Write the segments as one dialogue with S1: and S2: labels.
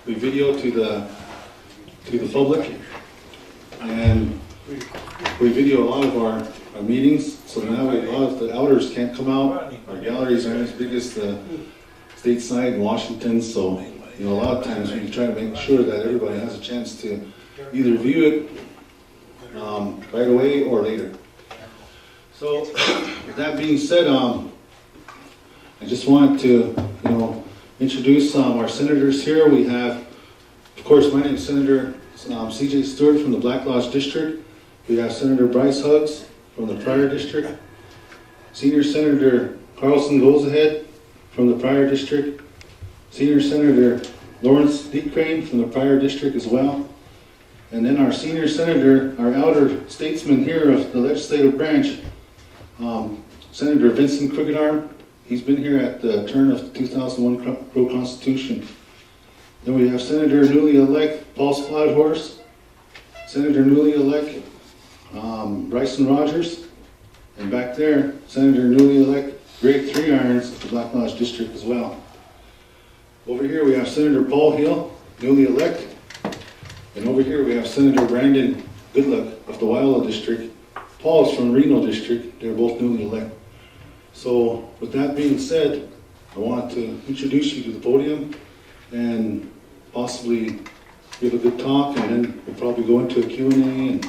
S1: we video to the public, and we video a lot of our meetings. So now a lot of the elders can't come out. Our galleries aren't as big as the stateside in Washington. So a lot of times we try to make sure that everybody has a chance to either view it right away or later. So with that being said, I just wanted to introduce our senators here. We have, of course, my name is Senator C.J. Stewart from the Black Lodge District. We have Senator Bryce Huggs from the Pryor District. Senior Senator Carlson Goes-Ahead from the Pryor District. Senior Senator Lawrence Deepcrane from the Pryor District as well. And then our senior senator, our elder statesman here of the legislative branch, Senator Vincent Crookedarm. He's been here at the turn of the 2001 Crow Constitution. Then we have Senator newly elect Paul Spladhorse, Senator newly elect Bryson Rogers, and back there, Senator newly elect Greg Three Irons of the Black Lodge District as well. Over here we have Senator Paul Hill, newly elect, and over here we have Senator Brandon Goodluck of the Waiala District. Paul is from Reno District. They're both newly elected. So with that being said, I want to introduce you to the podium and possibly give a good talk, and then we'll probably go into a Q&A and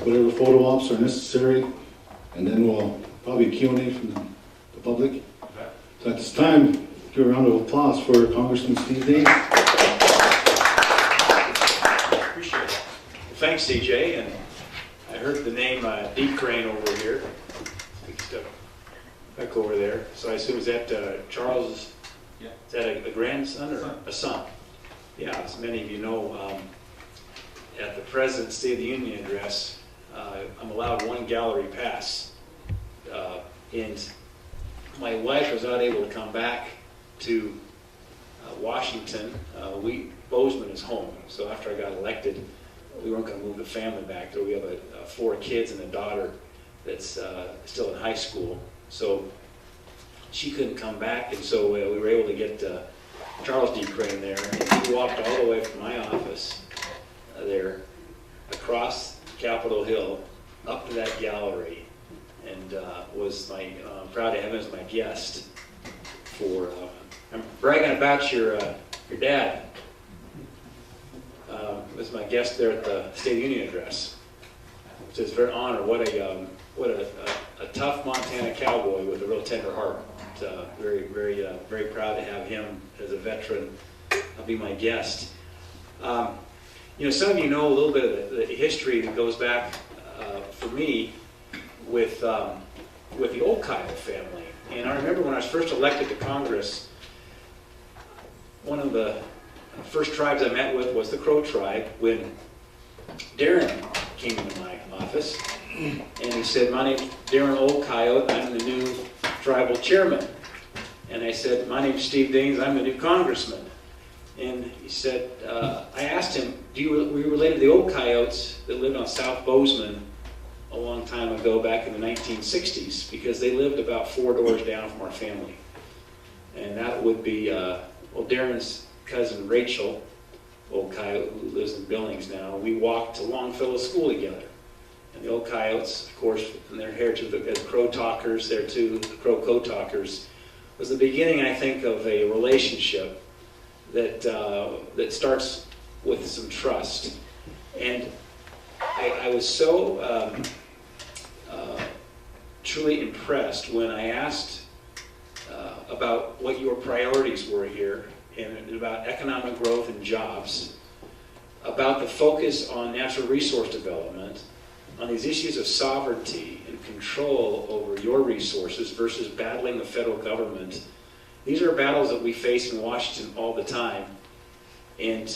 S1: whatever photo ops are necessary, and then we'll probably Q&A from the public. So at this time, give a round of applause for Congressman Steve Daines.
S2: Appreciate it. Well, thanks, CJ, and I heard the name Deepcrane over here. Big stuff back over there. So I assume is that Charles?
S1: Yeah.
S2: Is that a grandson or a son? Yeah, as many of you know, at the President's State of the Union address, I'm allowed one gallery pass, and my wife was not able to come back to Washington. Bozeman is home, so after I got elected, we weren't going to move the family back there. We have 4 kids and a daughter that's still in high school, so she couldn't come back, and so we were able to get Charles Deepcrane there, and he walked all the way from my office there across Capitol Hill up to that gallery, and was proud to have him as my guest for. I'm bragging about your dad. Was my guest there at the State of the Union address, which is a very honor. What a tough Montana cowboy with a real tender heart. Very proud to have him as a veteran be my guest. Some of you know a little bit of the history that goes back for me with the old Kyle family. And I remember when I was first elected to Congress, one of the first tribes I met with was the Crow tribe when Darren came into my office, and he said, "My name's Darren Old Coyote, I'm the new tribal chairman." And I said, "My name's Steve Daines, I'm the new congressman." And he said, I asked him, were you related to the Old Coyotes that lived on South Bozeman a long time ago back in the 1960s? Because they lived about 4 doors down from our family. And that would be, Darren's cousin Rachel, Old Coyote, who lives in Billings now. We walked to Longfellow School together. And the Old Coyotes, of course, and their heritage as Crow Talkers there too, the Crow Code Talkers, was the beginning, I think, of a relationship that starts with some trust. And I was so truly impressed when I asked about what your priorities were here, and about economic growth and jobs, about the focus on natural resource development, on these issues of sovereignty and control over your resources versus battling the federal government. These are battles that we face in Washington all the time. And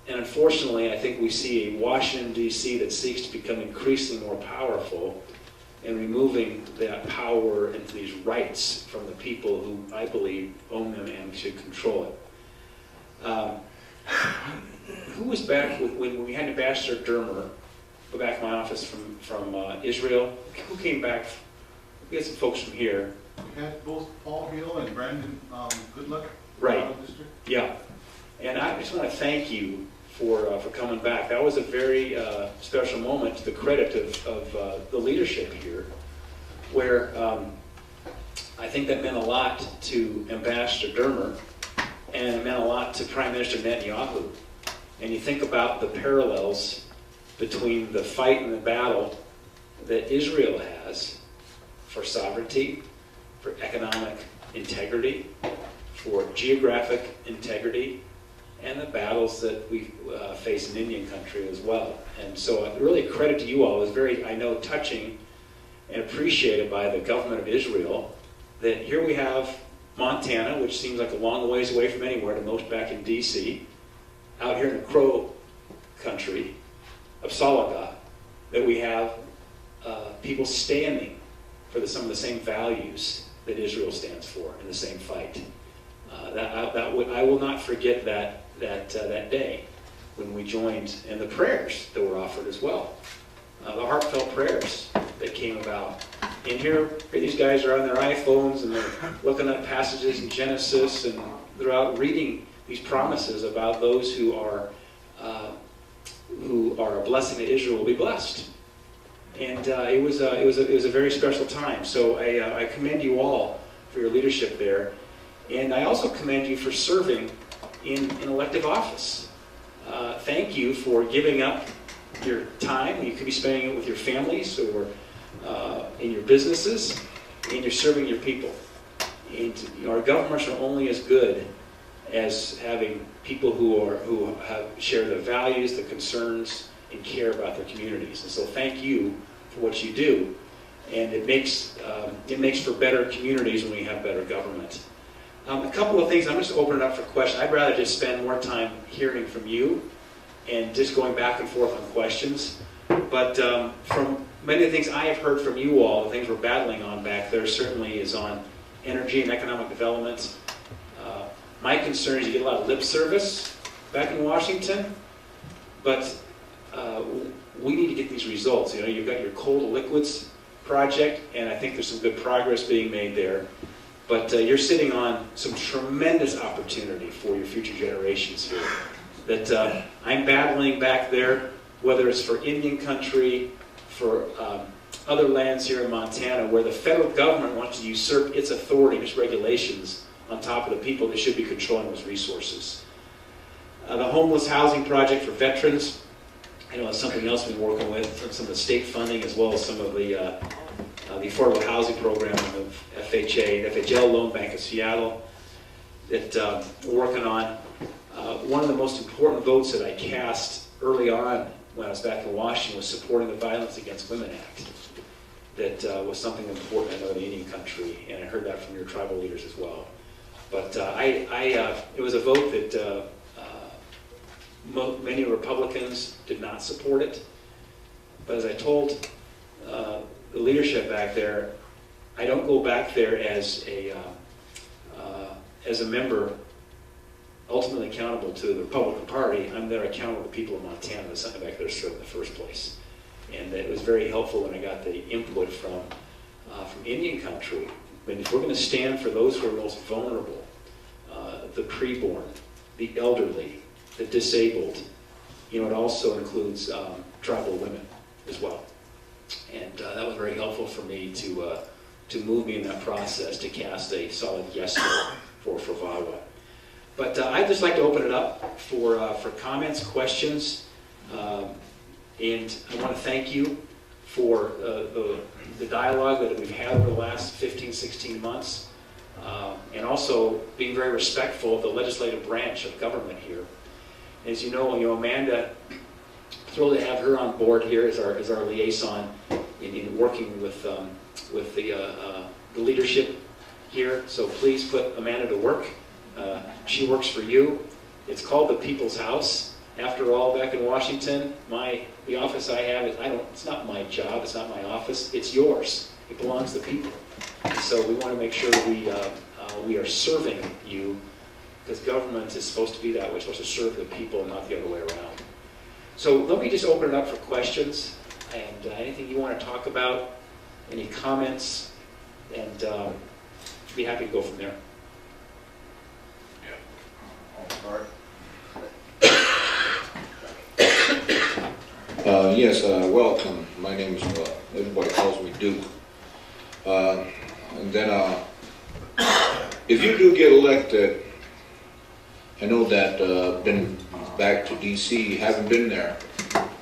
S2: unfortunately, I think we see a Washington, D.C. that seeks to become increasingly more powerful and removing that power and these rights from the people who I believe own them and should control it. Who was back when we had Ambassador Dermer go back to my office from Israel? Who came back? We had some folks from here.
S1: We had both Paul Hill and Brandon Goodluck.
S2: Right. Yeah. And I just want to thank you for coming back. That was a very special moment to the credit of the leadership here, where I think that meant a lot to Ambassador Dermer, and it meant a lot to Prime Minister Netanyahu. And you think about the parallels between the fight and the battle that Israel has for sovereignty, for economic integrity, for geographic integrity, and the battles that we face in Indian country as well. And so really a credit to you all. It was very, I know, touching and appreciated by the government of Israel that here we have Montana, which seems like a long ways away from anywhere to most back in D.C., out here in the Crow country of Salaga, that we have people standing for some of the same values that Israel stands for in the same fight. I will not forget that day when we joined, and the prayers that were offered as well. The heartfelt prayers that came about. And here these guys are on their iPhones and they're looking at passages in Genesis, and they're out reading these promises about those who are a blessing to Israel will be blessed. And it was a very special time. So I commend you all for your leadership there, and I also commend you for serving in elective office. Thank you for giving up your time. You could be spending it with your families or in your businesses, and you're serving your people. And our governments are only as good as having people who share the values, the concerns, and care about their communities. And so thank you for what you do. And it makes for better communities when we have better government. A couple of things, I'm just opening up for questions. I'd rather just spend more time hearing from you and just going back and forth on questions. But from many of the things I have heard from you all, the things we're battling on back there certainly is on energy and economic development. My concern is you get a lot of lip service back in Washington, but we need to get these results. You know, you've got your coal to liquids project, and I think there's some good progress being made there. But you're sitting on some tremendous opportunity for your future generations here that I'm battling back there, whether it's for Indian country, for other lands here in Montana, where the federal government wants to usurp its authority, its regulations, on top of the people that should be controlling those resources. The homeless housing project for veterans, I know it's something else we've been working with, some of the state funding as well as some of the affordable housing program of FHA, the FHL Loan Bank of Seattle that we're working on. One of the most important votes that I cast early on when I was back in Washington was supporting the Violence Against Women Act. That was something important, I know, in the Indian country, and I heard that from your tribal leaders as well. But it was a vote that many Republicans did not support it. But as I told the leadership back there, I don't go back there as a member ultimately accountable to the Republican Party. I'm there accountable to the people of Montana that sent me back there to serve in the first place. And it was very helpful when I got the input from Indian country. I mean, if we're going to stand for those who are most vulnerable, the preborn, the elderly, the disabled, you know, it also includes tribal women as well. And that was very helpful for me to move me in that process to cast a solid yes vote for VAWA. But I'd just like to open it up for comments, questions, and I want to thank you for the dialogue that we've had over the last 15, 16 months, and also being very respectful of the legislative branch of government here. As you know, Amanda, thrilled to have her on board here as our liaison in working with the leadership here. So please put Amanda to work. She works for you. It's called the People's House. After all, back in Washington, the office I have it's not my job, it's not my office, it's yours. It belongs to the people. And so we want to make sure we are serving you, because government is supposed to be that way. It's supposed to serve the people, not the other way around. So let me just open it up for questions and anything you want to talk about, any comments, and be happy to go from there.
S3: Yeah, I'll start. Yes, welcome. My name is, everybody calls me Duke. And then, if you do get elected, I know that been back to DC, haven't been there.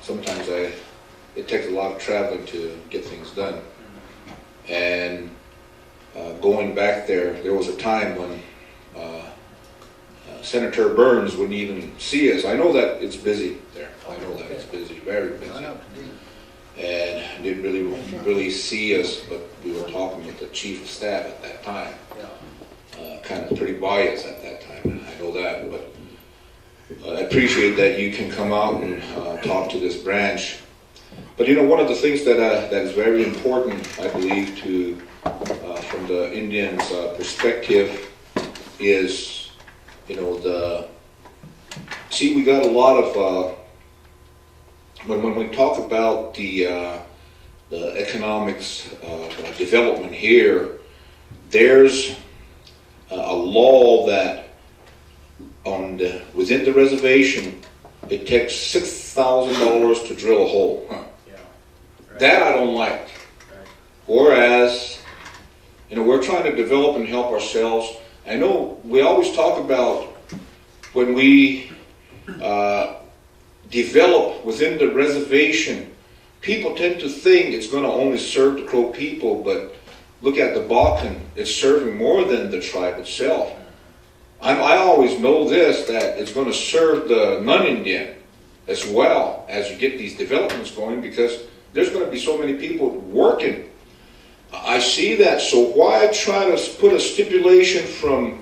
S3: Sometimes it takes a lot of traveling to get things done. And going back there was a time when Senator Burns wouldn't even see us. I know that it's busy there. I know that it's busy, very busy. And didn't really see us, but we were talking with the chief of staff at that time. Kind of pretty biased at that time, and I know that, but I appreciate that you can come out and talk to this branch. But one of the things that is very important, I believe, to from the Indians' perspective is, we got a lot of when we talk about the economics development here, there's a law that within the reservation, it takes $6,000 to drill a hole.
S2: Yeah. Right.
S3: That I don't like.
S2: Right.
S3: Whereas, we're trying to develop and help ourselves. I know we always talk about when we develop within the reservation, people tend to think it's going to only serve the Crow people, but look at the Bakken, it's serving more than the tribe itself. I always know this, that it's going to serve the non-Indian as well as you get these developments going, because there's going to be so many people working. I see that, so why try to put a stipulation from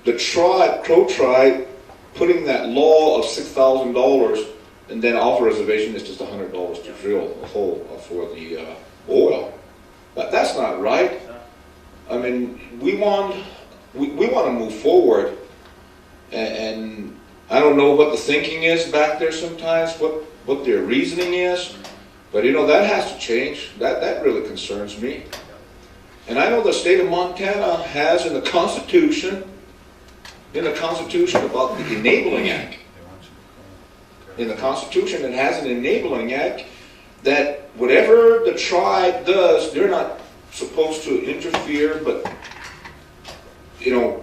S3: the tribe, Crow tribe, putting that law of $6,000, and then off reservation it's just $100 to drill a hole for the oil. That's not right. I mean, we want to move forward, and I don't know what the thinking is back there sometimes, what their reasoning is, but that has to change. That really concerns me. And I know the state of Montana has in the Constitution about the Enabling Act. In the Constitution, it has an Enabling Act that whatever the tribe does, they're not supposed to interfere, but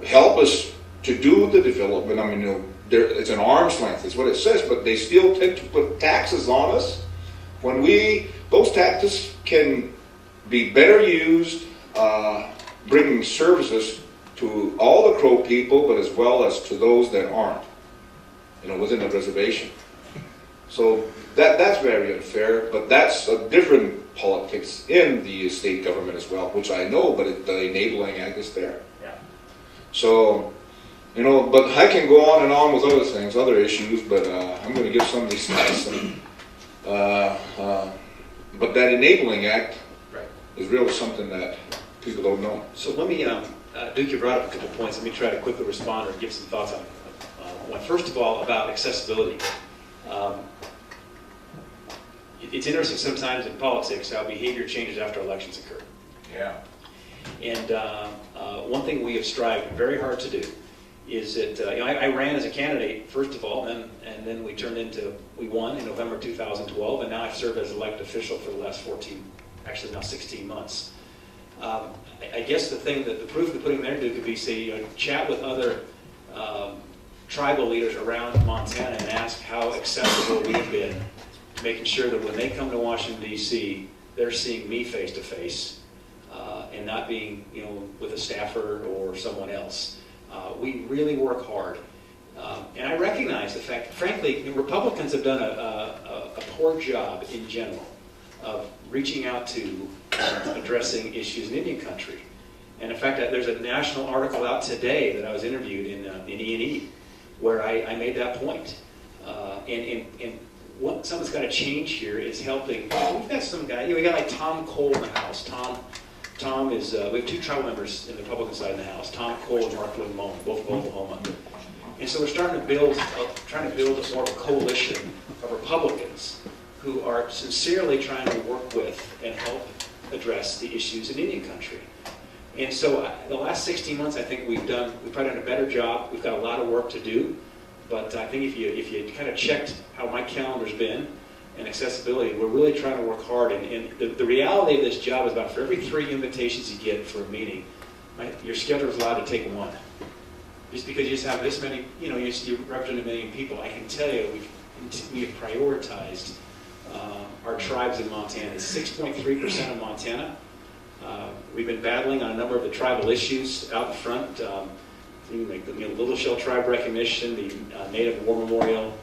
S3: help us to do the development. I mean, it's an arm's length, is what it says, but they still tend to put taxes on us when those taxes can be better used bringing services to all the Crow people, but as well as to those that aren't, within the reservation. So that's very unfair, but that's a different politics in the state government as well, which I know, but the Enabling Act is there.
S2: Yeah.
S3: So, but I can go on and on with other things, other issues, but I'm going to give some of these guys some. But that Enabling Act is really something that people don't know.
S2: So let me, Duke, you brought up a couple points. Let me try to quickly respond or give some thoughts on one. First of all, about accessibility. It's interesting sometimes in politics how behavior changes after elections occur.
S3: Yeah.
S2: And one thing we have strived very hard to do is that I ran as a candidate first of all, and then we won in November 2012, and now I've served as elected official for the last 16 months. I guess the proof of the pudding there, Duke, could be chat with other tribal leaders around Montana and ask how accessible we've been, making sure that when they come to Washington, D.C., they're seeing me face to face and not being, with a staffer or someone else. We really work hard. And I recognize the fact, frankly, Republicans have done a poor job in general of reaching out to addressing issues in Indian country. And in fact, there's a national article out today that I was interviewed in E&E where I made that point. And what something's got to change here is helping. We've got some guy, we got like Tom Cole in the House. Tom is, we have two tribal members in the Republican side of the House, Tom Cole and Mark Limon, both of Oklahoma. And so we're trying to build more of a coalition of Republicans who are sincerely trying to work with and help address the issues in Indian country. And so the last 16 months, I think we've probably done a better job. We've got a lot of work to do, but I think if you kind of checked how my calendar's been, and accessibility. We're really trying to work hard, and the reality of this job is about for every 3 invitations you get for a meeting, your schedule is allowed to take 1. Just because you just have this many, you represent a million people, I can tell you we have prioritized our tribes in Montana. It's 6.3% of Montana. We've been battling on a number of the tribal issues out in front, like the Little Shell Tribe recognition, the Native War Memorial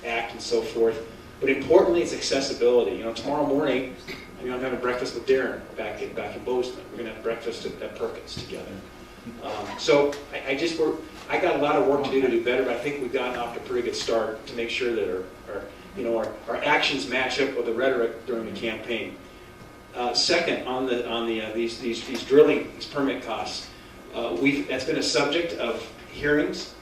S2: Act, and so forth. But importantly, it's accessibility. Tomorrow morning, I'm having breakfast with Darren back in Bozeman. We're going to have breakfast at Perkins together. So I got a lot of work to do better, but I think we've gotten off to a pretty good start to make sure that our actions match up with the rhetoric during the campaign. Second, on these drilling, these permit costs, that's been a subject of hearings.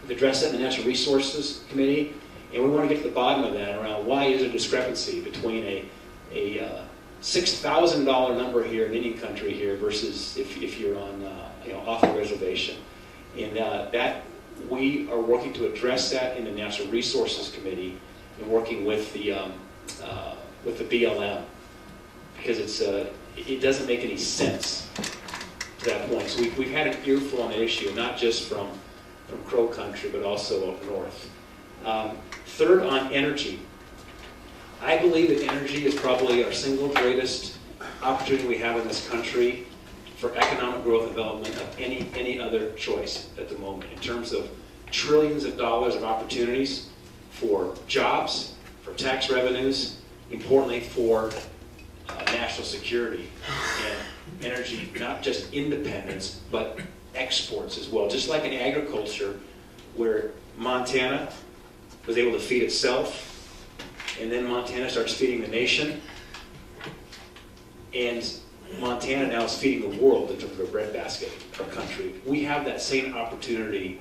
S2: We've addressed it in the Natural Resources Committee, and we want to get to the bottom of that around why is there a discrepancy between a $6,000 number here in Indian country here versus if you're on off the reservation, and that we are working to address that in the Natural Resources Committee and working with the BLM, because it doesn't make any sense to that point. So we've had an earful on the issue, not just from Crow Country, but also up north. Third, on energy. I believe that energy is probably our single greatest opportunity we have in this country for economic growth and development of any other choice at the moment, in terms of trillions of dollars of opportunities for jobs, for tax revenues, importantly for national security and energy, not just independence, but exports as well. Just like in agriculture, where Montana was able to feed itself, and then Montana starts feeding the nation, and Montana now is feeding the world in terms of a breadbasket for our country. We have that same opportunity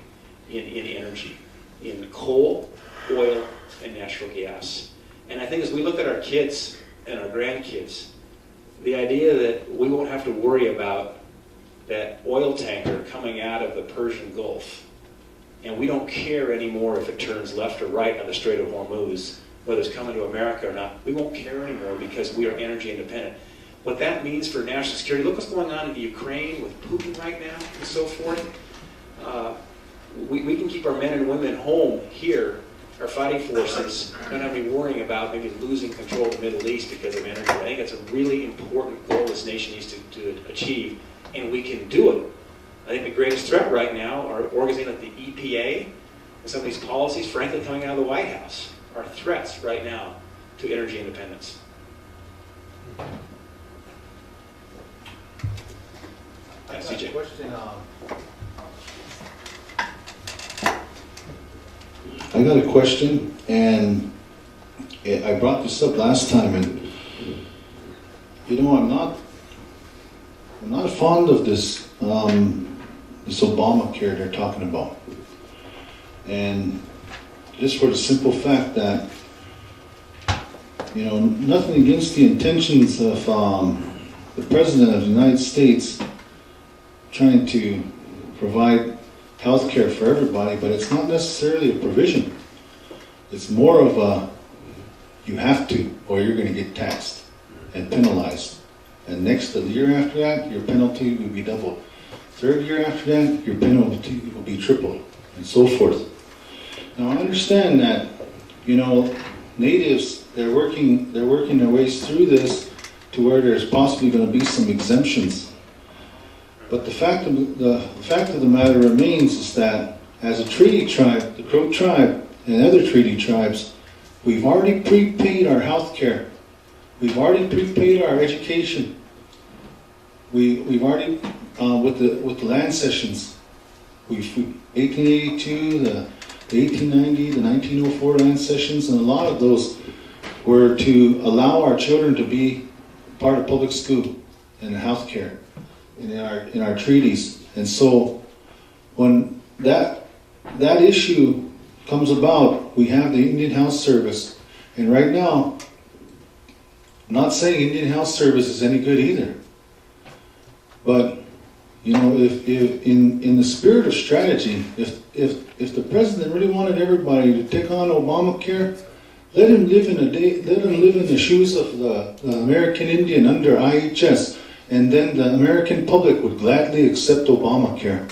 S2: in energy, in coal, oil, and natural gas. And I think as we look at our kids and our grandkids, the idea that we won't have to worry about that oil tanker coming out of the Persian Gulf, and we don't care anymore if it turns left or right on the Strait of Hormuz, whether it's coming to America or not, we won't care anymore because we are energy independent. What that means for national security, look what's going on in the Ukraine with Putin right now and so forth. We can keep our men and women home here, our fighting forces, don't have to be worrying about maybe losing control of the Middle East because of energy. I think that's a really important goal this nation needs to achieve, and we can do it. I think the greatest threat right now are organizations like the EPA and some of these policies, frankly, coming out of the White House, are threats right now to energy independence. CJ.
S1: I got a question, and I brought this up last time, and I'm not fond of this this Obamacare they're talking about, and just for the simple fact that nothing against the intentions of the President of the United States trying to provide health care for everybody, but it's not necessarily a provision. It's more of a, you have to, or you're going to get taxed and penalized. And the year after that, your penalty will be doubled. Third year after that, your penalty will be tripled, and so forth. Now I understand that, natives, they're working their ways through this to where there's possibly going to be some exemptions. But the fact of the matter remains is that as a treaty tribe, the Crow tribe and other treaty tribes, we've already prepaid our health care. We've already prepaid our education. We've already, with the land cessions, 1882, the 1890, the 1904 land cessions, and a lot of those were to allow our children to be part of public school and health care in our treaties. And so when that issue comes about, we have the Indian Health Service, and right now, I'm not saying Indian Health Service is any good either, but if in the spirit of strategy, if the president really wanted everybody to take on Obamacare, Let him live in the shoes of the American Indian under IHS, and then the American public would gladly accept Obamacare.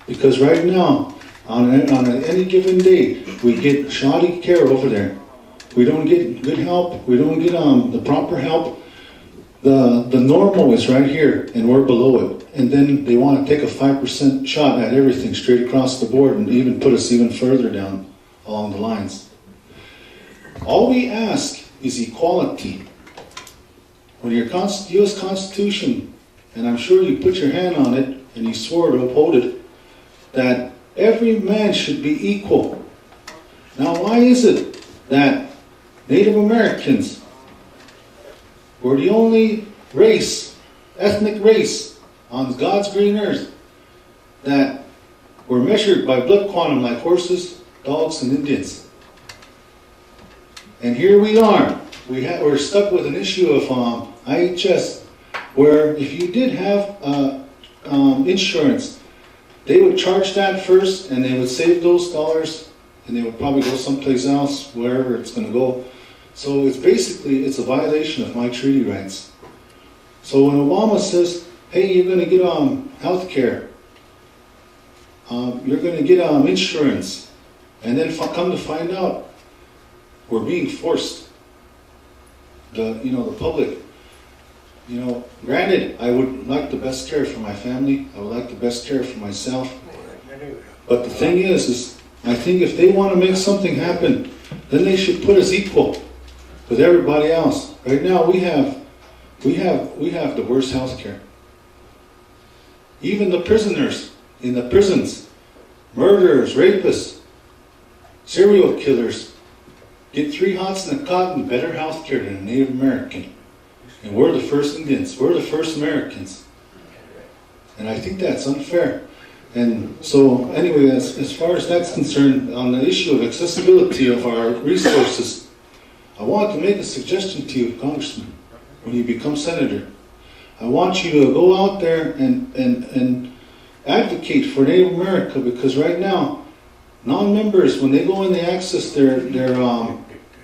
S1: Because right now, on any given day, we get shoddy care over there. We don't get good help. We don't get the proper help. The normal is right here, and we're below it. And then they want to take a 5% shot at everything straight across the board and even put us even further down along the lines. All we ask is equality. When your U.S. Constitution, and I'm sure you put your hand on it and you swore to uphold it, that every man should be equal. Now, why is it that Native Americans were the only race, ethnic race, on God's green earth that were measured by blood quantum like horses, dogs, and Indians? And here we are. We're stuck with an issue of IHS, where if you did have insurance, they would charge that first, and they would save those dollars, and they would probably go someplace else, wherever it's going to go. So it's a violation of my treaty rights. So when Obama says, hey, you're going to get health care, you're going to get insurance, and then come to find out, we're being forced. The public, granted, I would like the best care for my family. I would like the best care for myself. But the thing is I think if they want to make something happen, then they should put us equal with everybody else. Right now, we have the worst health care. Even the prisoners in the prisons, murderers, rapists, serial killers, get 3 hots and a cot and better health care than a Native American. And we're the first Indians. We're the first Americans. And I think that's unfair. And so, anyway, as far as that's concerned, on the issue of accessibility of our resources, I want to make a suggestion to you, Congressman, when you become senator. I want you to go out there and advocate for Native America, because right now, non-members, when they go and they access their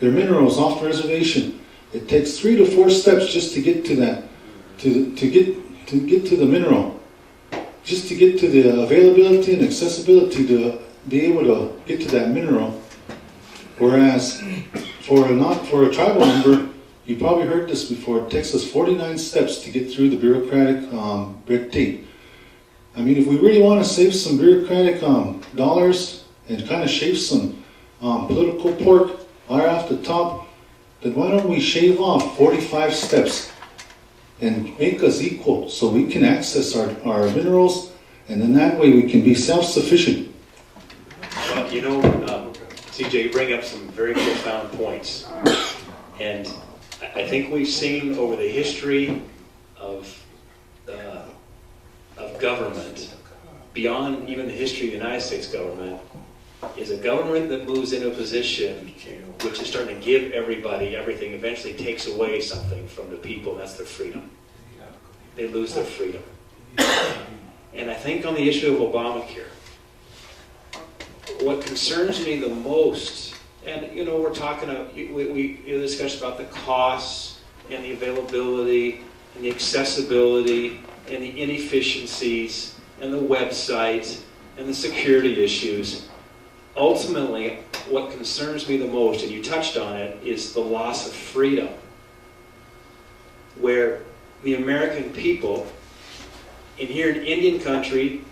S1: minerals off the reservation, it takes 3 to 4 steps just to get to that, to get to the mineral, just to get to the availability and accessibility to be able to get to that mineral. Whereas for a tribal member, you probably heard this before, it takes us 49 steps to get through the bureaucratic red tape. I mean, if we really want to save some bureaucratic dollars and kind of shave some political pork right off the top, then why don't we shave off 45 steps and make us equal so we can access our minerals, and then that way we can be self-sufficient.
S2: Well, CJ, you bring up some very profound points. And I think we've seen over the history of government, beyond even the history of the United States government, is a government that moves into a position which is starting to give everybody everything, eventually takes away something from the people, and that's their freedom. They lose their freedom. And I think on the issue of Obamacare, what concerns me the most, and we're talking, we discussed about the costs and the availability and the accessibility and the inefficiencies and the website and the security issues. Ultimately, what concerns me the most, and you touched on it, is the loss of freedom. Where the American people, and here in Indian country,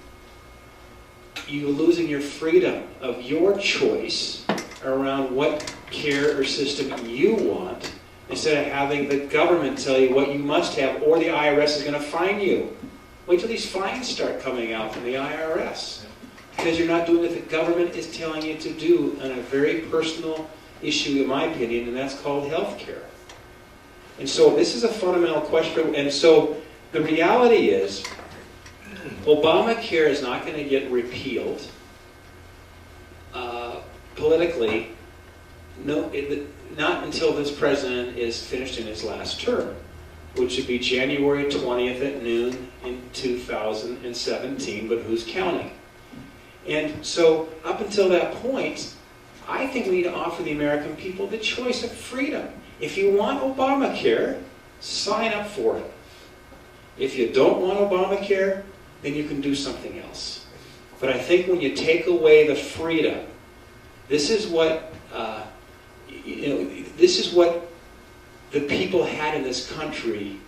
S2: you're losing your freedom of your choice around what care or system you want, instead of having the government tell you what you must have, or the IRS is going to fine you. Wait till these fines start coming out from the IRS. Because you're not doing what the government is telling you to do on a very personal issue, in my opinion, and that's called health care. And so this is a fundamental question. And so the reality is, Obamacare is not going to get repealed politically, not until this president is finished in his last term, which would be January 20th at noon in 2017, but who's counting? And so up until that point, I think we need to offer the American people the choice of freedom. If you want Obamacare, sign up for it. If you don't want Obamacare, then you can do something else. But I think when you take away the freedom, this is what this is what the people had in this country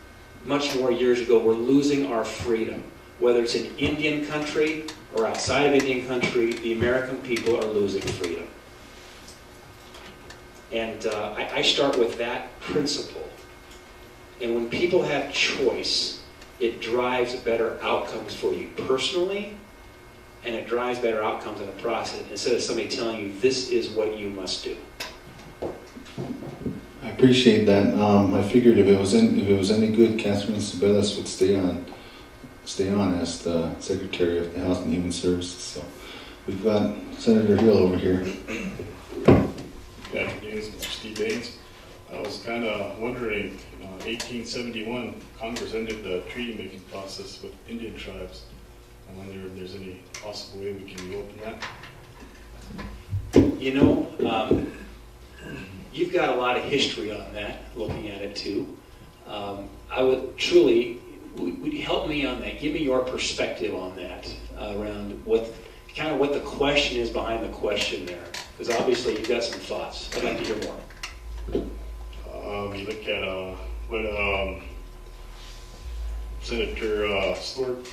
S2: much more years ago. We're losing our freedom. Whether it's in Indian country or outside of Indian country, the American people are losing freedom. And I start with that principle. And when people have choice, it drives better outcomes for you personally, and it drives better outcomes in the process, instead of somebody telling you, this is what you must do.
S1: I appreciate that. I figured if it was any good, Catherine Sabelas would stay on as the Secretary of the Health and Human Services. So we've got Senator Hill over here.
S4: Good afternoon, Mr. Steve Daines. I was kind of wondering, 1871, Congress ended the treaty-making process with Indian tribes. I wonder if there's any possible way we can reopen that?
S2: You've got a lot of history on that, looking at it too. I would truly, would you help me on that? Give me your perspective on that, around what the question is behind the question there. Because obviously you've got some thoughts. I'd like to hear more.
S4: You look at what Senator Stewart,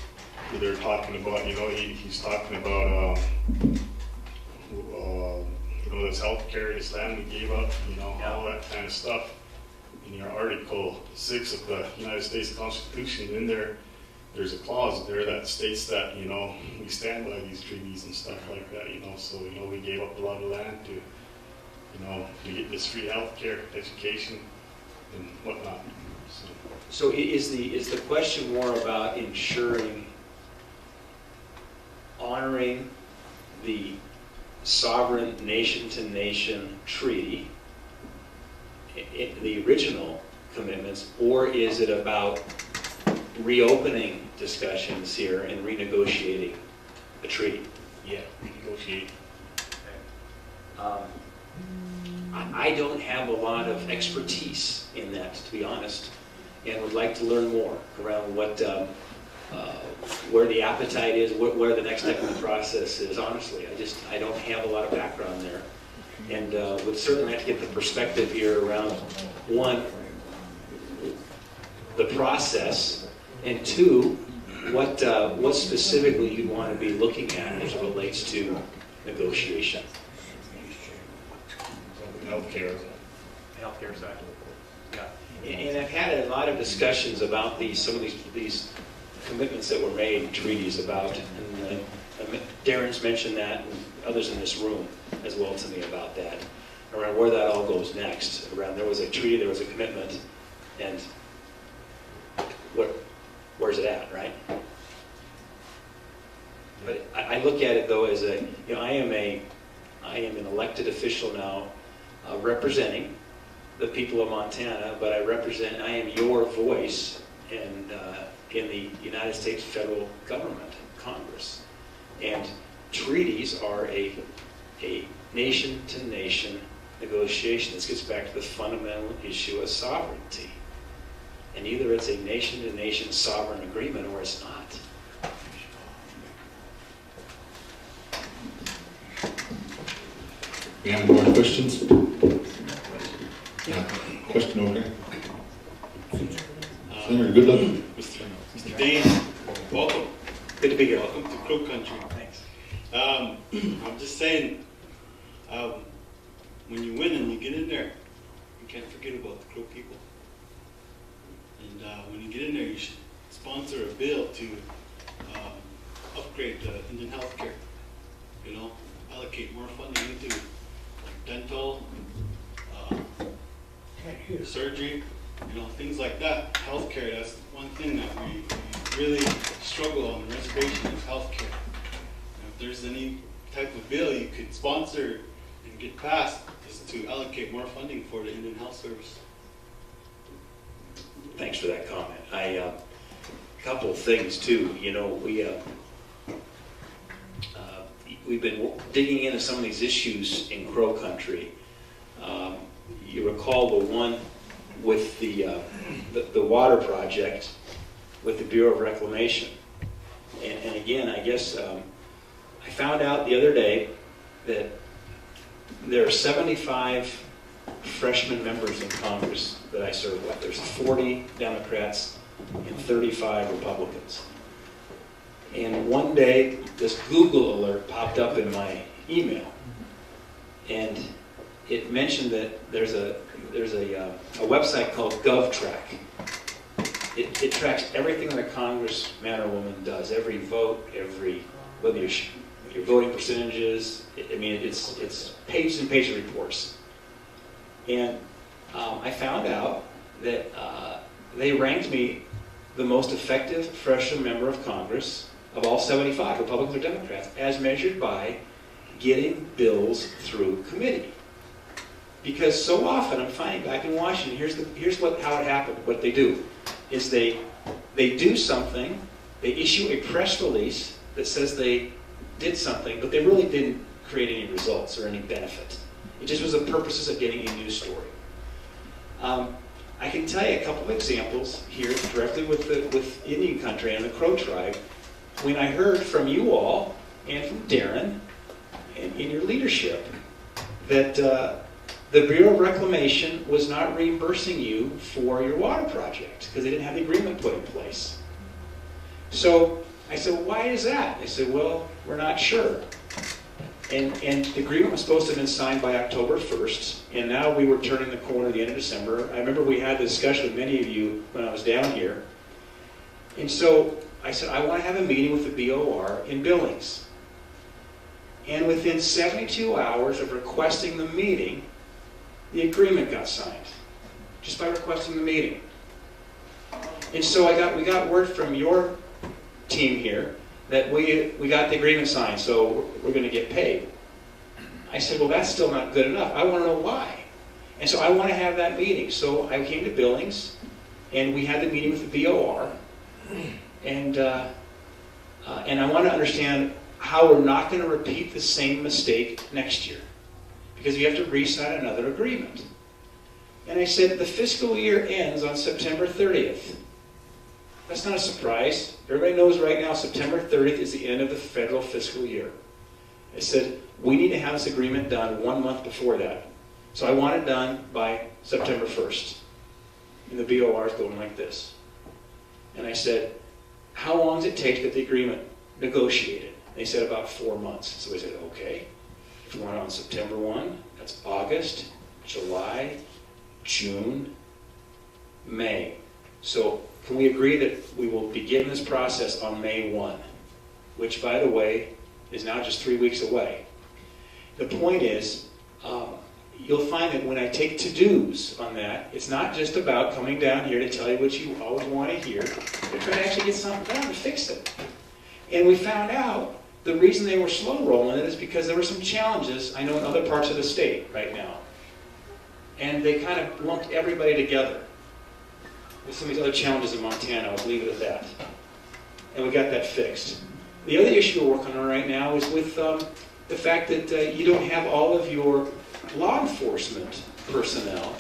S4: they're talking about, he's talking about, this healthcare, this land we gave up, all that kind of stuff. In your Article 6 of the United States Constitution, in there's a clause there that states that, we stand by these treaties and stuff like that, so, we gave up a lot of land to, to get this free healthcare, education, and whatnot.
S2: So is the question more about ensuring, honoring the sovereign nation-to-nation treaty, the original commitments, or is it about reopening discussions here and renegotiating the treaty?
S4: Yeah, renegotiate.
S2: I don't have a lot of expertise in that, to be honest, and would like to learn more around what, where the appetite is, where the next step in the process is. Honestly, I don't have a lot of background there, and would certainly have to get the perspective here around, one, the process, and two, what specifically you'd want to be looking at as it relates to negotiation.
S4: Healthcare.
S2: Healthcare side. Yeah. And I've had a lot of discussions about some of these commitments that were made, treaties about, and Darren's mentioned that, and others in this room as well to me about that, around where that all goes next. Around there was a treaty, there was a commitment, and where's it at, right? But I look at it though as I am an elected official now, representing the people of Montana, but I am your voice in the United States federal government, Congress. And treaties are a nation-to-nation negotiation. This gets back to the fundamental issue of sovereignty. And either it's a nation-to-nation sovereign agreement or it's not.
S1: We have more questions? Yeah, question over here. Senator, good luck.
S5: Mr. Daines, welcome.
S2: Good to be here.
S5: Welcome to Crow Country.
S2: Thanks.
S5: I'm just saying, when you win and you get in there, you can't forget about the Crow people. And when you get in there, you should sponsor a bill to upgrade Indian healthcare. Allocate more funding into dental, surgery, things like that. Healthcare, that's one thing that we really struggle on the reservation is healthcare. If there's any type of bill you could sponsor and get passed, is to allocate more funding for the Indian Health Service.
S2: Thanks for that comment. A couple of things too. we've been digging into some of these issues in Crow Country. You recall the one with the water project with the Bureau of Reclamation. And again, I guess I found out the other day that there are 75 freshman members in Congress that I serve with. There's 40 Democrats and 35 Republicans. And one day, this Google alert popped up in my email, and it mentioned that there's a website called GovTrack. It tracks everything that a congressman or woman does, every vote, whether your voting percentages. I mean, it's pages and pages of reports. And I found out that they ranked me the most effective freshman member of Congress of all 75, Republicans or Democrats, as measured by getting bills through committee. Because so often I'm finding back in Washington, here's how it happened. What they do is they do something, they issue a press release that says they did something, but they really didn't create any results or any benefit. It just was the purposes of getting a news story. I can tell you a couple of examples here directly with Indian country and the Crow tribe. When I heard from you all and from Darren and in your leadership that the Bureau of Reclamation was not reimbursing you for your water project because they didn't have the agreement put in place. So I said, well, why is that? They said, well, we're not sure. And the agreement was supposed to have been signed by October 1st, and now we were turning the corner at the end of December. I remember we had a discussion with many of you when I was down here. And so I said, I want to have a meeting with the BOR in Billings. And within 72 hours of requesting the meeting, the agreement got signed, just by requesting the meeting. And so we got word from your team here that we got the agreement signed, so we're going to get paid. I said, well, that's still not good enough. I want to know why. And so I want to have that meeting. So I came to Billings, and we had the meeting with the BOR, and I want to understand how we're not going to repeat the same mistake next year, because you have to re-sign another agreement. And I said, the fiscal year ends on September 30th. That's not a surprise. Everybody knows right now September 30th is the end of the federal fiscal year. I said, we need to have this agreement done 1 month before that. So I want it done by September 1st. And the BOR is going like this. And I said, how long does it take to get the agreement negotiated? And they said about 4 months. So we said, okay. If we want it on September 1, that's August, July, June, May. So can we agree that we will begin this process on May 1, which, by the way, is now just 3 weeks away. The point is, you'll find that when I take to-dos on that, it's not just about coming down here to tell you what you always want to hear, but try to actually get something done to fix it. And we found out the reason they were slow rolling it is because there were some challenges, I know, in other parts of the state right now. And they kind of lumped everybody together with some of these other challenges in Montana. I'll leave it at that. And we got that fixed. The other issue we're working on right now is with the fact that you don't have all of your law enforcement personnel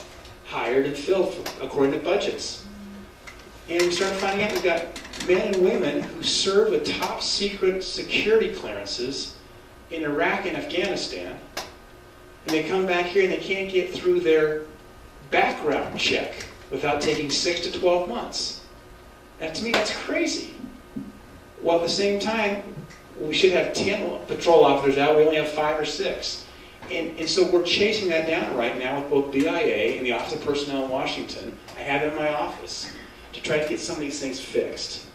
S2: hired and filled according to budgets. And we started finding out we've got men and women who serve with top secret security clearances in Iraq and Afghanistan, and they come back here and they can't get through their background check without taking 6 to 12 months. Now, to me, that's crazy. While at the same time, we should have 10 patrol officers out, we only have 5 or 6. And so we're chasing that down right now with both BIA and the Office of Personnel in Washington. I have it in my office to try to get some of these things fixed.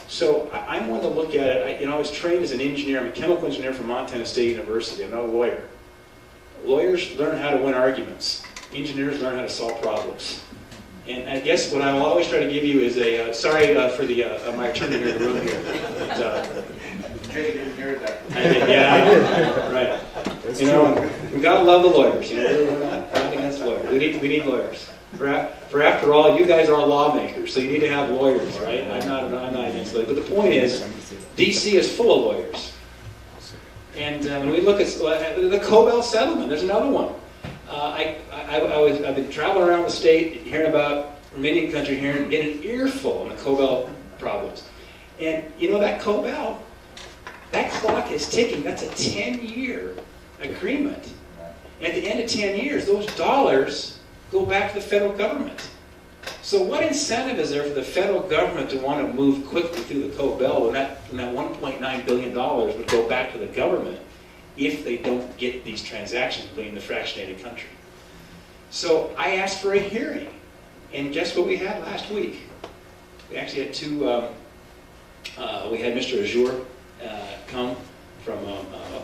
S2: So I'm one to look at it. I was trained as an engineer. I'm a chemical engineer from Montana State University. I'm not a lawyer. Lawyers learn how to win arguments. Engineers learn how to solve problems. And I guess what I'll always try to give you is a, sorry for my attorney here in the room here.
S3: Jay didn't hear that.
S2: I did, yeah, right. You know, we gotta love the lawyers. You know, we're not against lawyers. We need lawyers. For after all, you guys are lawmakers, so you need to have lawyers, right? I'm not against lawyers. But the point is, DC is full of lawyers. And when we look at the Cobell settlement, there's another one. I've been traveling around the state, hearing about from Indian country, getting an earful on the Cobell problems. And you know that Cobell, that clock is ticking. That's a 10-year agreement. At the end of 10 years, those dollars go back to the federal government. So what incentive is there for the federal government to want to move quickly through the Cobell when that $1.9 billion would go back to the government if they don't get these transactions between the fractionated country? So I asked for a hearing, and guess what we had last week? We actually had two, we had Mr. Azure come from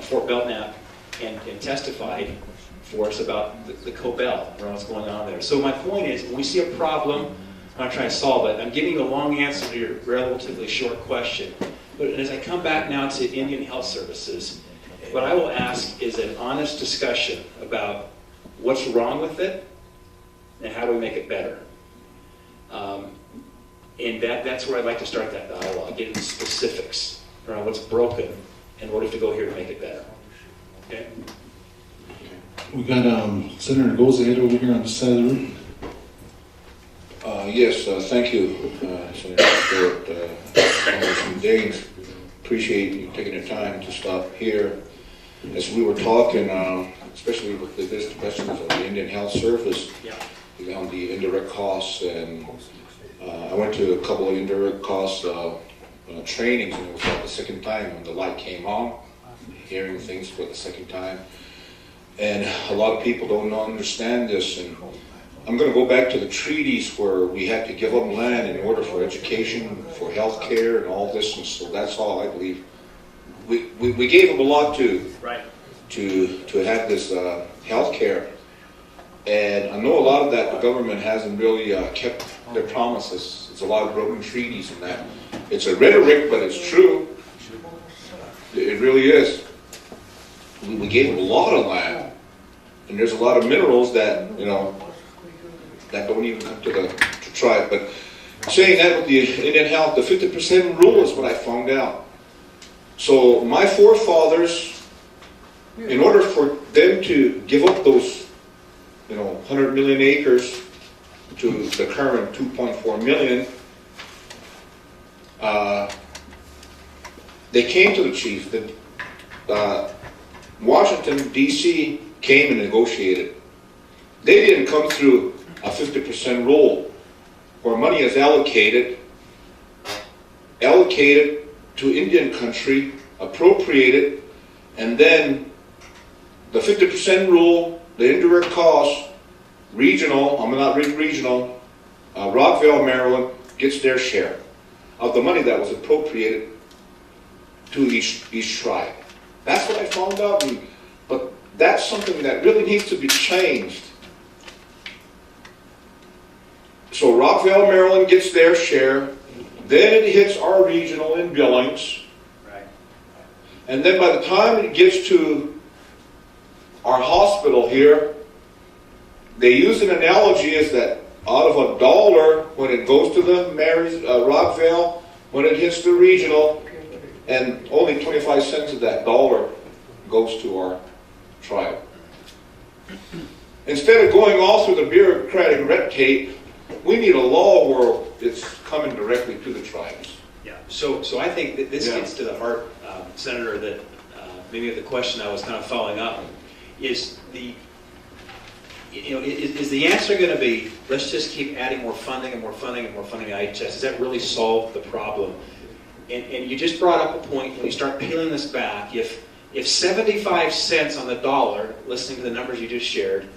S2: Fort Belknap and testified for us about the Cobell, around what's going on there. So my point is, when we see a problem, I'm going to try to solve it. I'm giving you a long answer to your relatively short question. But as I come back now to Indian Health Services, what I will ask is an honest discussion about what's wrong with it and how do we make it better. And that's where I'd like to start that dialogue, get into specifics around what's broken and what we have to go here to make it better. Okay?
S1: We got Senator Goes Ahead over here on this side of the room.
S3: Yes, thank you, Senator Stewart, Congressman Daines. Appreciate you taking the time to stop here. As we were talking, especially with the questions of the Indian Health Service, on the indirect costs, and I went to a couple of indirect cost trainings, and it was like the second time when the light came on, hearing things for the second time. And a lot of people don't understand this, and I'm going to go back to the treaties where we had to give up land in order for education, for health care, and all this, and so that's all I believe. We gave them a lot to have this health care, and I know a lot of that the government hasn't really kept their promises. It's a lot of broken treaties and that. It's a rhetoric, but it's true. It really is. We gave them a lot of land, and there's a lot of minerals that that don't even come to try it. But saying that with the Indian Health, the 50% rule is what I found out. So my forefathers, in order for them to give up those 100 million acres to the current 2.4 million, they came to the chief. Washington, D.C. came and negotiated. They didn't come through a 50% rule where money is allocated to Indian country, appropriated, and then the 50% rule, the indirect cost, Rockville, Maryland, gets their share of the money that was appropriated to each tribe. That's what I found out, but that's something that really needs to be changed. So Rockville, Maryland gets their share, then it hits our regional in Billings, and then by the time it gets to our hospital here, they use an analogy as that out of $1 when it goes to the Rockville, when it hits the regional, and only 25 cents of that dollar goes to our tribe. Instead of going all through the bureaucratic red tape, we need a law where it's coming directly to the tribes.
S2: Yeah. So I think that this gets to the heart, Senator, that maybe the question I was kind of following up is is the answer going to be, let's just keep adding more funding and more funding and more funding to IHS? Does that really solve the problem? And you just brought up a point, when you start peeling this back, if 75 cents on the dollar, listening to the numbers you just shared,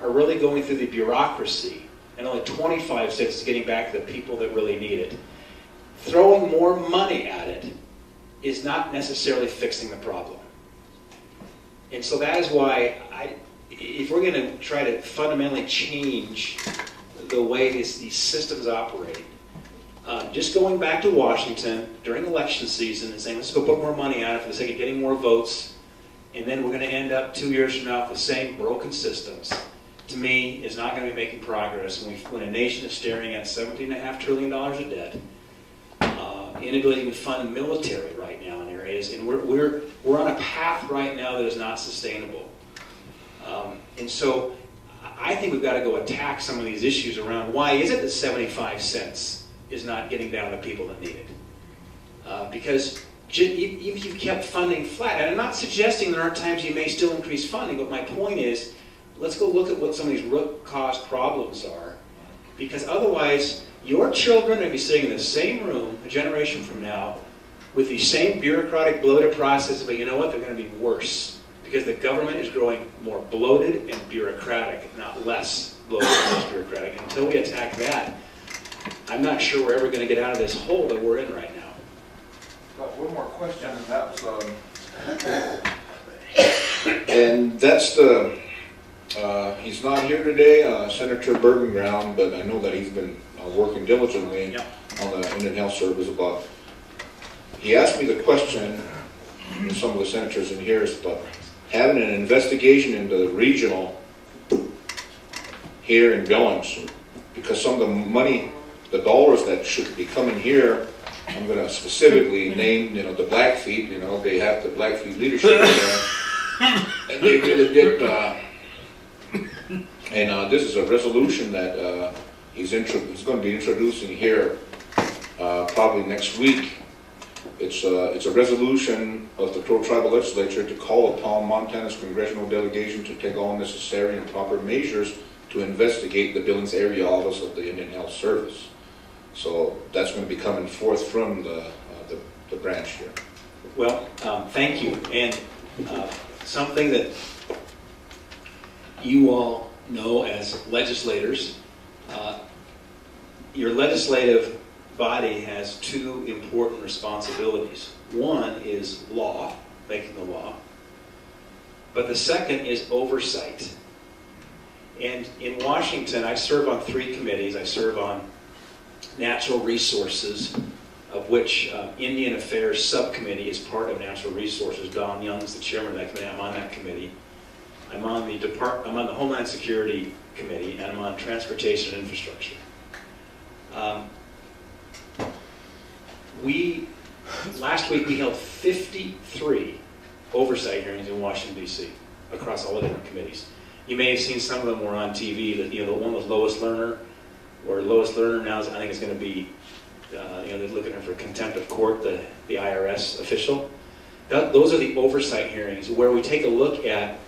S2: are really going through the bureaucracy, and only 25 cents is getting back to the people that really need it, throwing more money at it is not necessarily fixing the problem. And so that is why if we're going to try to fundamentally change the way these systems operate, just going back to Washington during election season and saying, let's go put more money on it for the sake of getting more votes, and then we're going to end up 2 years from now with the same broken systems, to me, is not going to be making progress. When a nation is staring at $17.5 trillion of debt, inability to even fund military right now in area is, and we're on a path right now that is not sustainable. And so I think we've got to go attack some of these issues around why is it that 75 cents is not getting down to people that need it? Because even if you've kept funding flat, and I'm not suggesting there aren't times you may still increase funding, but my point is, let's go look at what some of these root cause problems are, because otherwise your children are going to be sitting in the same room a generation from now with these same bureaucratic bloated processes, but you know what, they're going to be worse because the government is growing more bloated and bureaucratic, not less bloated and less bureaucratic. Until we attack that, I'm not sure we're ever going to get out of this hole that we're in right now.
S3: Got one more question, and that was, and that's the, he's not here today, Senator Bergenground, but I know that he's been working diligently on the Indian Health Service about, he asked me the question, and some of the senators in here, is about having an investigation into the regional here in Billings, because some of the money, the dollars that should be coming here, I'm going to specifically name, the Blackfeet, they have the Blackfeet leadership there, and they really did, and this is a resolution that he's going to be introducing here probably next week. It's a resolution of the Crow Tribal Legislature to call upon Montana's congressional delegation to take all necessary and proper measures to investigate the Billings area office of the Indian Health Service. So that's going to be coming forth from the branch here.
S2: Well, thank you. And something that you all know as legislators, your legislative body has two important responsibilities. One is law, making the law, but the second is oversight. And in Washington, I serve on 3 committees. I serve on Natural Resources, of which Indian Affairs Subcommittee is part of Natural Resources. Don Young's the chairman of that committee. I'm on that committee. I'm on the Homeland Security Committee, and I'm on Transportation and Infrastructure. Last week we held 53 oversight hearings in Washington, D.C. across all the different committees. You may have seen some of them were on TV. The one was Lois Lerner, or Lois Lerner now, I think, is going to be, they're looking at her for contempt of court, the IRS official. Those are the oversight hearings where we take a look at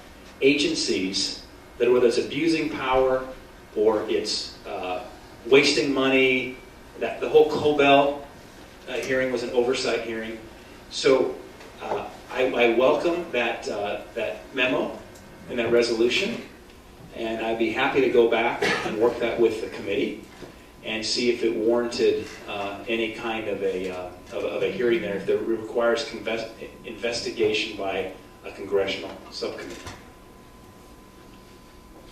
S2: agencies that, whether it's abusing power or it's wasting money. That the whole Cobell hearing was an oversight hearing. So I welcome that memo and that resolution, and I'd be happy to go back and work that with the committee and see if it warranted any kind of a hearing there, if it requires investigation by a congressional subcommittee.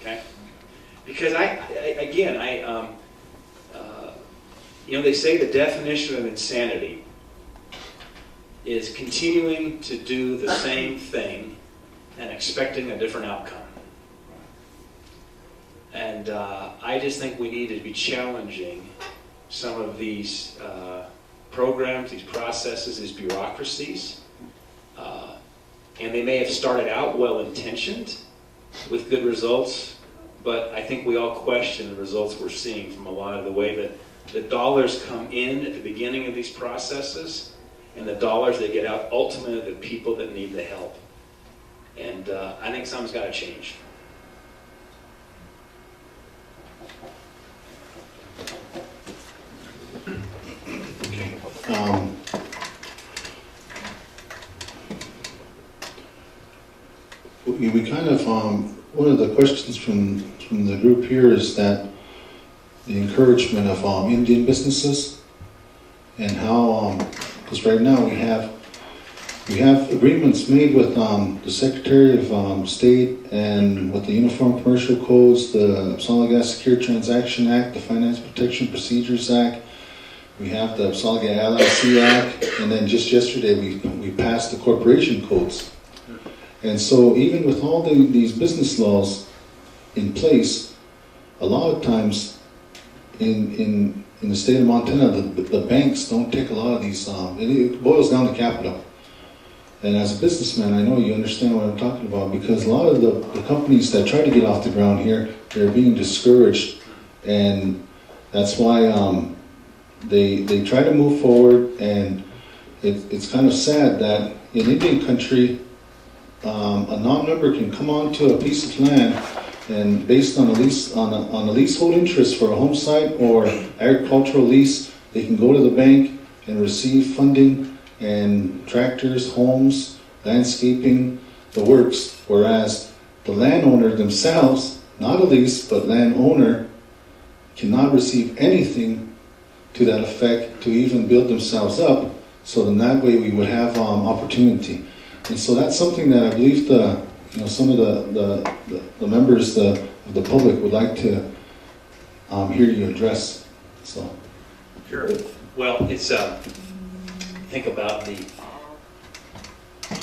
S2: Okay? Because they say the definition of insanity is continuing to do the same thing and expecting a different outcome. And I just think we need to be challenging some of these programs, these processes, these bureaucracies. And they may have started out well-intentioned with good results, but I think we all question the results we're seeing from a lot of the way that the dollars come in at the beginning of these processes and the dollars that get out ultimately the people that need the help. And I think something's got to change.
S1: We kind of, one of the questions from the group here is that the encouragement of Indian businesses and how, because right now we have agreements made with the Secretary of State and with the Uniform Commercial Codes, the Solid Gas Secure Transaction Act, the Finance Protection Procedures Act. We have the Solid Gas LLC Act, and then just yesterday we passed the Corporation Codes. And so even with all these business laws in place, a lot of times in the state of Montana, the banks don't take a lot of these, it boils down to capital. And as a businessman, I know you understand what I'm talking about, because a lot of the companies that try to get off the ground here, they're being discouraged. And that's why they try to move forward, and it's kind of sad that in Indian country, a non-member can come onto a piece of land, and based on a lease, on a leasehold interest for a home site or agricultural lease, they can go to the bank and receive funding and tractors, homes, landscaping, the works. Whereas the landowner themselves, not a lease, but landowner, cannot receive anything to that effect to even build themselves up. So then that way we would have opportunity. And so that's something that I believe some of the members of the public would like to hear you address. So.
S2: Sure. Well, it's think about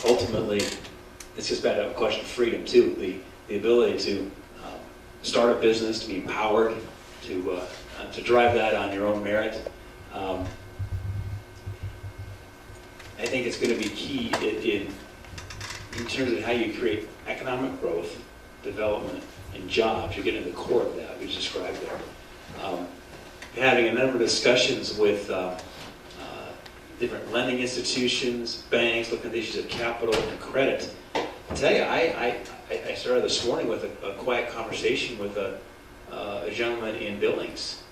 S2: ultimately, it's just about a question of freedom too. The ability to start a business, to be empowered, to drive that on your own merit. I think it's going to be key in terms of how you create economic growth, development, and jobs. You're getting to the core of that we just described there. Having a number of discussions with different lending institutions, banks, looking at the issues of capital and credit. I tell you, I started this morning with a quiet conversation with a gentleman in Billings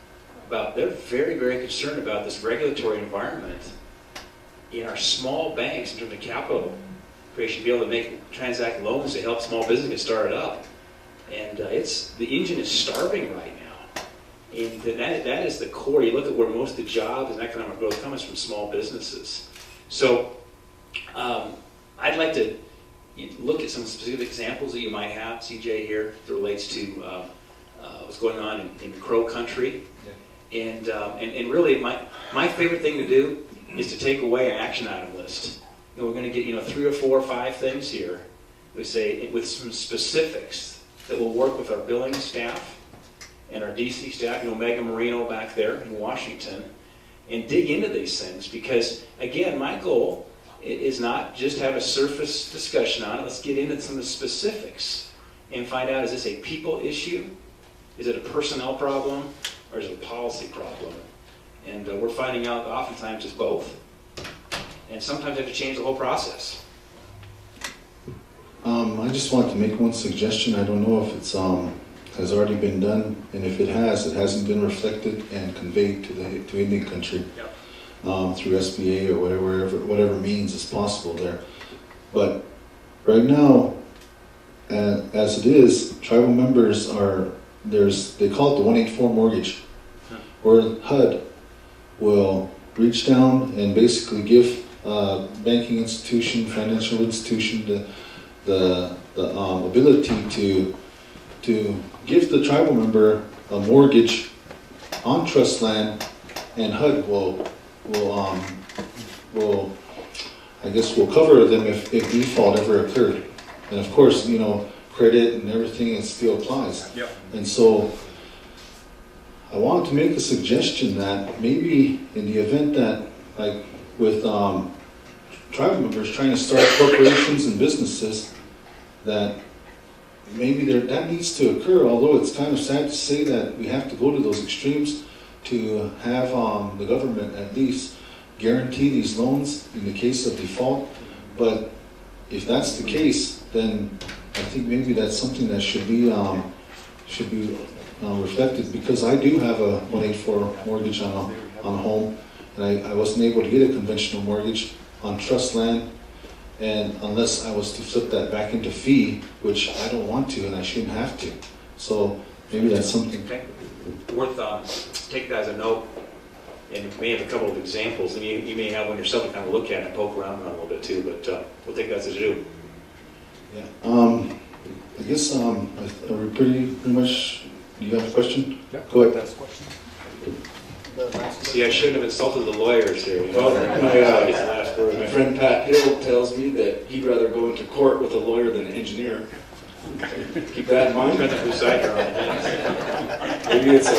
S2: about they're very, very concerned about this regulatory environment in our small banks in terms of capital creation, be able to transact loans to help small business get started up. And the engine is starving right now. And that is the core. You look at where most of the jobs and economic growth comes from small businesses. So I'd like to look at some specific examples that you might have, CJ, here, that relates to what's going on in Crow country. Yeah. And really, my favorite thing to do is to take away an action item list. We're going to get 3 or 4 or 5 things here. We say with some specifics that will work with our billing staff and our DC staff, Mega Marino back there in Washington, and dig into these things. Because again, my goal is not just have a surface discussion on it. Let's get into some of the specifics and find out: is this a people issue? Is it a personnel problem? Or is it a policy problem? And we're finding out that oftentimes it's both. And sometimes you have to change the whole process.
S1: I just want to make one suggestion. I don't know if it's has already been done, and if it has, it hasn't been reflected and conveyed to Indian country.
S2: Yep.
S1: Through SBA or whatever means is possible there. But right now, as it is, tribal members they call it the 184 mortgage, where HUD will reach down and basically give banking institution, financial institution the ability to give the tribal member a mortgage on trust land, and HUD will cover them if default ever occurred. And of course, credit and everything, it still applies.
S2: Yep.
S1: And so I wanted to make a suggestion that maybe in the event that, like with tribal members trying to start corporations and businesses, that maybe that needs to occur, although it's kind of sad to say that we have to go to those extremes to have the government at least guarantee these loans in the case of default. But if that's the case, then I think maybe that's something that should be reflected, because I do have a 184 mortgage on a home, and I wasn't able to get a conventional mortgage on trust land, and unless I was to flip that back into fee, which I don't want to and I shouldn't have to. So maybe that's something.
S2: Okay. Worth take that as a note, and we may have a couple of examples, and you may have one yourself to kind of look at and poke around on a little bit too, but we'll take that as a do.
S1: Yeah. I guess are we pretty much. You have a question?
S6: Yeah,
S1: Go ahead.
S6: that's a question.
S2: See, I shouldn't have insulted the lawyers here.
S7: Well,
S2: Last word.
S7: my friend Pat Hill tells me that he'd rather go into court with a lawyer than an engineer. Keep that in mind.
S2: Depends on whose side you're on.
S7: Maybe it's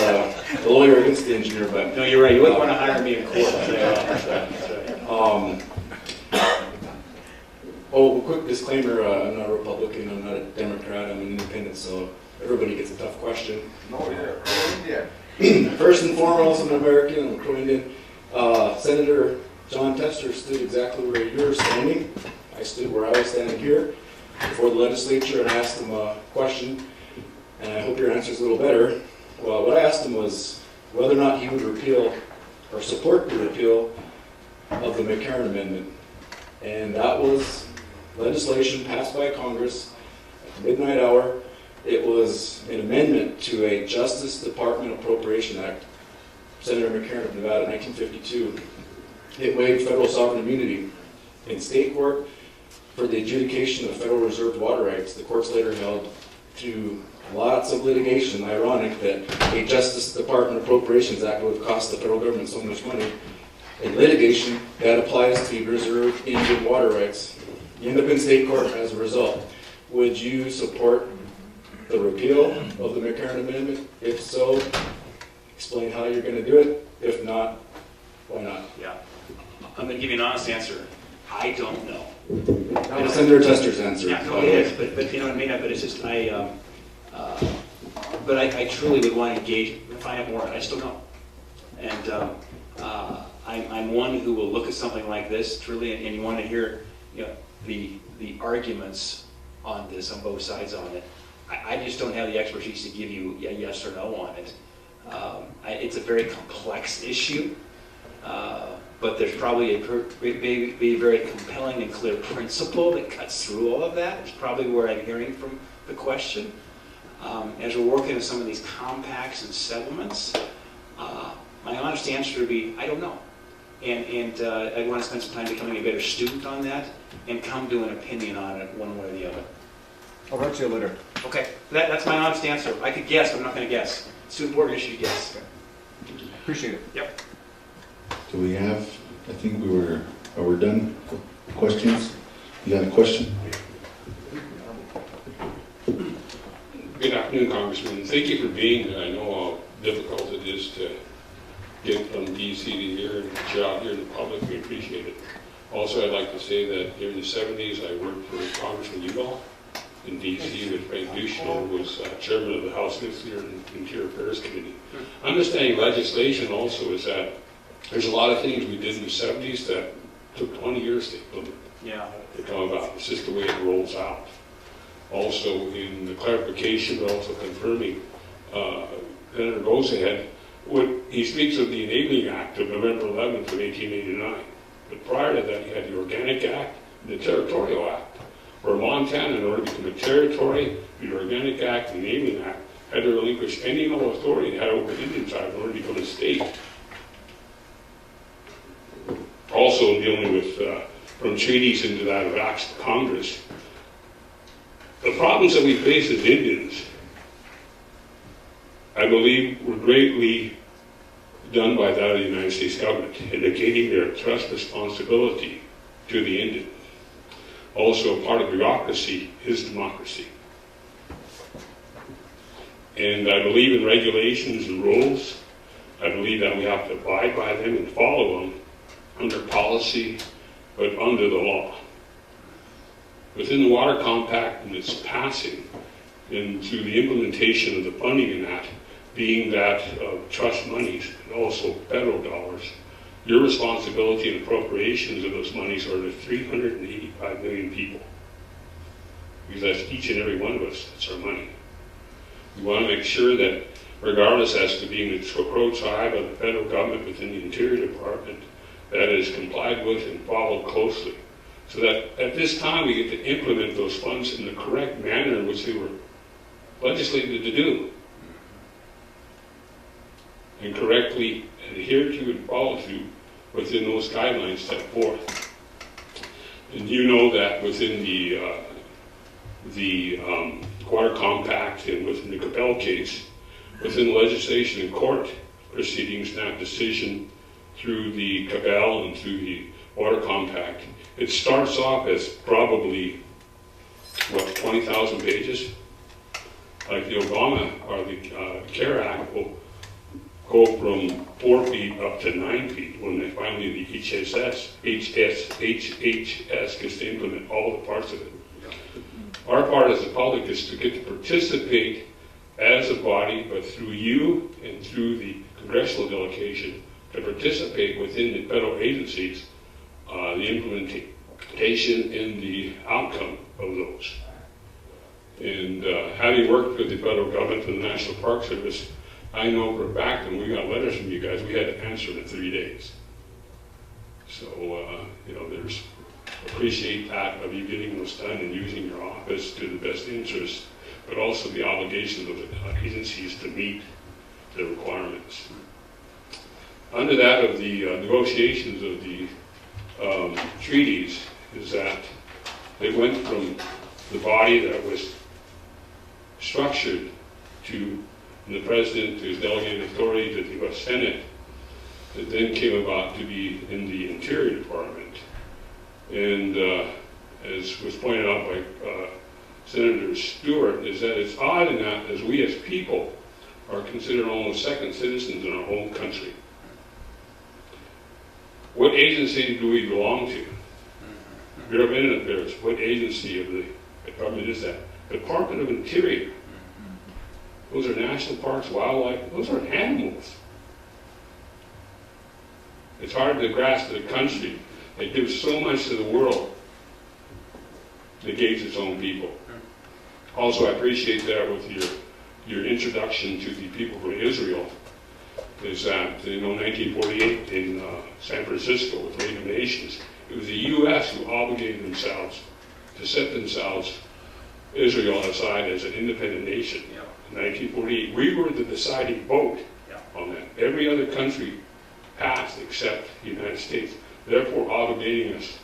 S7: the lawyer against the engineer, but
S2: No, you're right. You wouldn't want to hire me in court. That's right.
S7: Oh, quick disclaimer, I'm not a Republican, I'm not a Democrat, I'm an independent, so everybody gets a tough question.
S3: No, yeah.
S7: First and foremost, I'm an American, I'm a Pro-Indian. Senator John Tester stood exactly where you're standing. I stood where I was standing here before the legislature and asked him a question, and I hope your answer is a little better. Well, what I asked him was whether or not he would repeal or support the repeal of the McCarran Amendment. And that was legislation passed by Congress at the midnight hour. It was an amendment to a Justice Department Appropriation Act, Senator McCarran of Nevada, 1952. It waived federal sovereign immunity in state court for the adjudication of federal reserved water rights. The courts later held through lots of litigation, ironic that a Justice Department Appropriations Act would have cost the federal government so much money. In litigation, that applies to reserved Indian water rights. You end up in state court as a result. Would you support the repeal of the McCarran Amendment? If so, explain how you're going to do it. If not, why not?
S2: Yeah. I'm going to give you an honest answer. I don't know.
S7: It's Senator Tester's answer.
S2: Yeah, no, it is, but you know what I mean? But it's just, but I truly would want to engage and find out more. I still don't. And I'm one who will look at something like this, truly, and you want to hear, you know, the arguments on this, on both sides on it. I just don't have the expertise to give you a yes or no on it. It's a very complex issue, but there's probably a very compelling and clear principle that cuts through all of that. It's probably where I'm hearing from the question. As we're working on some of these compacts and settlements, my honest answer would be, I don't know. And I want to spend some time becoming a better student on that and come to an opinion on it one way or the other.
S6: I'll write you a letter.
S2: Okay, that's my honest answer. I could guess, but I'm not going to guess. It's too important issue to guess.
S6: Appreciate it.
S2: Yep.
S1: Do we have, I think are we done? Questions? You got a question?
S8: Good afternoon, Congressman. Thank you for being here. I know how difficult it is to get from DC to here and job here in the public. We appreciate it. Also, I'd like to say that during the 70s, I worked for Congressman Udall in DC with Frank Duchesneau, who was chairman of the House Nuclear and Interior Affairs Committee. Understanding legislation also is that there's a lot of things we did in the 70s that took 20 years to implement.
S2: Yeah.
S8: To come about. It's just the way it rolls out. Also, in the clarification, but also confirming, Senator goes ahead, he speaks of the Enabling Act of November 11th of 1889. But prior to that, you had the Organic Act and the Territorial Act, where Montana, in order to become a territory, the Organic Act and the Enabling Act had to relinquish any and all authority it had over Indian tribes in order to become a state. Also dealing with, from treaties into that of acts of Congress, the problems that we face as Indians, I believe, were greatly done by that of the United States government, indicating their trust responsibility to the Indian. Also, part of bureaucracy is democracy. And I believe in regulations and rules. I believe that we have to abide by them and follow them under policy, but under the law. Within the Water Compact and its passing, and through the implementation of the funding in that, being that of trust monies and also federal dollars, your responsibility and appropriations of those monies are to 385 million people. Because that's each and every one of us, that's our money. We want to make sure that regardless as to being the Crow tribe of the federal government within the Interior Department, that is complied with and followed closely. So that at this time we get to implement those funds in the correct manner in which they were legislated to do. And correctly adhere to and follow through within those guidelines set forth. And you know that within the Water Compact and within the Capel case, within the legislation and court proceedings, that decision through the Capel and through the Water Compact, it starts off as probably, 20,000 pages? Like the Obama or the CARE Act will go from 4 feet up to 9 feet when they finally the HHS gets to implement all the parts of it. Our part as the public is to get to participate as a body, but through you and through the congressional delegation, to participate within the federal agencies, the implementation and the outcome of those. And having worked with the federal government and the National Park Service, I know for a fact, and we got letters from you guys, we had to answer in 3 days. So, there's appreciate that of you getting those done and using your office to the best interest, but also the obligation of the agencies to meet the requirements. Under that of the negotiations of the treaties is that they went from the body that was structured to the president, whose delegated authority to the U.S. Senate, that then came about to be in the Interior Department. And as was pointed out by Senator Stewart, is that it's odd in that as we as people are considered almost second citizens in our home country. What agency do we belong to? Bureau of Indian Affairs, what agency of the government is that? Department of Interior. Those are national parks, wildlife, those are animals. It's hard to grasp that a country that gives so much to the world negates its own people. Also, I appreciate that with your introduction to the people from Israel, is that, 1948 in San Francisco with League of Nations, it was the U.S. who obligated themselves to set themselves, Israel aside as an independent nation. In 1948, we were the deciding vote on that. Every other country passed except the United States, therefore obligating us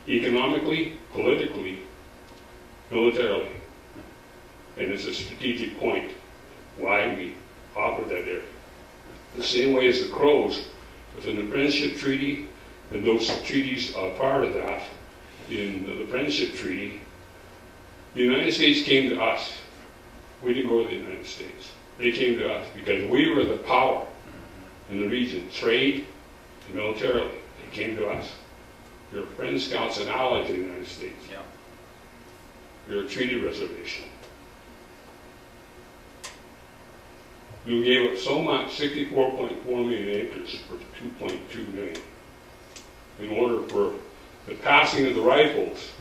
S8: economically, politically, militarily. And it's a strategic point why we offer that area. The same way as the Crows, within the Friendship Treaty, and those treaties are part of that, in the Friendship Treaty, the United States came to us. We didn't go to the United States. They came to us because we were the power in the region, trade and militarily. They came to us. You're friends, scouts, and allies of the United States. You're a treaty reservation. We gave up so much, 64.4 million acres for 2.2 million. In order for the passing of the rifles,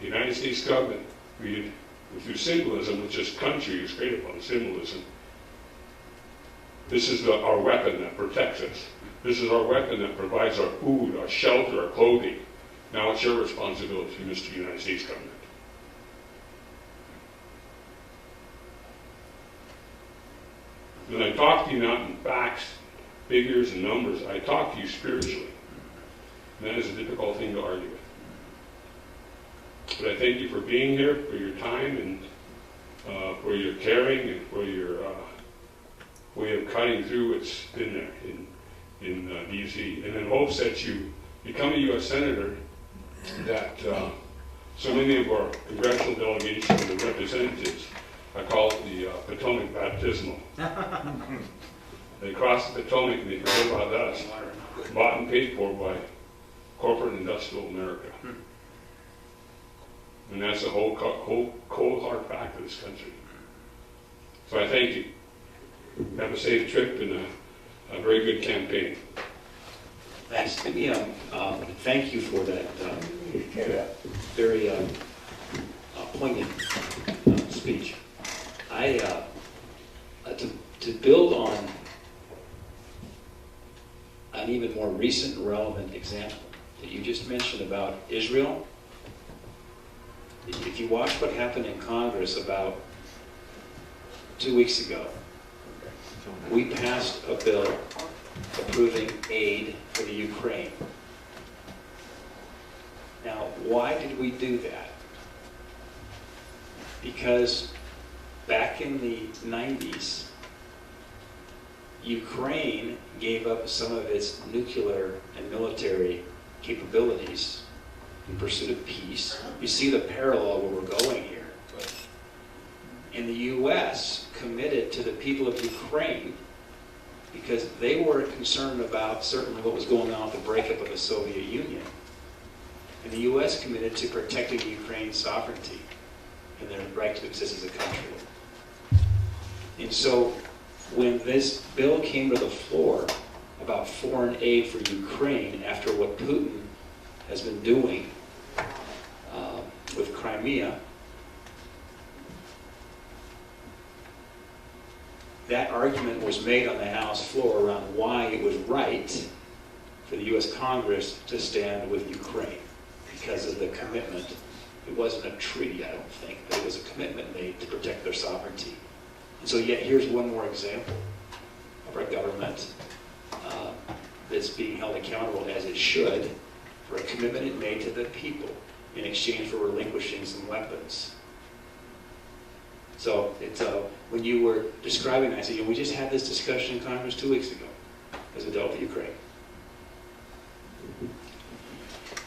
S8: the United States government, through symbolism, which this country is great upon symbolism, this is our weapon that protects us. This is our weapon that provides our food, our shelter, our clothing. Now it's your responsibility, Mr. United States government. When I talk to you not in facts, figures, and numbers, I talk to you spiritually. And that is a difficult thing to argue with. But I thank you for being here, for your time, and for your caring, and for your way of cutting through what's been there in D.C. And in hopes that you become a U.S. Senator, that so many of our congressional delegations and representatives, I call it the Potomac Baptismal. They cross the Potomac and they forget about us, bought and paid for by corporate industrial America. And that's the whole cold hard fact of this country. So I thank you. Have a safe trip and a very good campaign.
S2: Thanks. Thank you for that very poignant speech. To build on an even more recent relevant example that you just mentioned about Israel, if you watch what happened in Congress about 2 weeks ago, we passed a bill approving aid for the Ukraine. Now, why did we do that? Because back in the 90s, Ukraine gave up some of its nuclear and military capabilities in pursuit of peace. You see the parallel where we're going here. And the U.S. committed to the people of Ukraine because they were concerned about certainly what was going on with the breakup of the Soviet Union. And the U.S. committed to protecting Ukraine's sovereignty and their right to exist as a country. And so when this bill came to the floor about foreign aid for Ukraine after what Putin has been doing with Crimea, that argument was made on the House floor around why it was right for the U.S. Congress to stand with Ukraine because of the commitment. It wasn't a treaty, I don't think, but it was a commitment made to protect their sovereignty. And so yet here's one more example of our government that's being held accountable as it should for a commitment it made to the people in exchange for relinquishing some weapons. So it's, when you were describing that, I said, we just had this discussion in Congress 2 weeks ago as it dealt with Ukraine.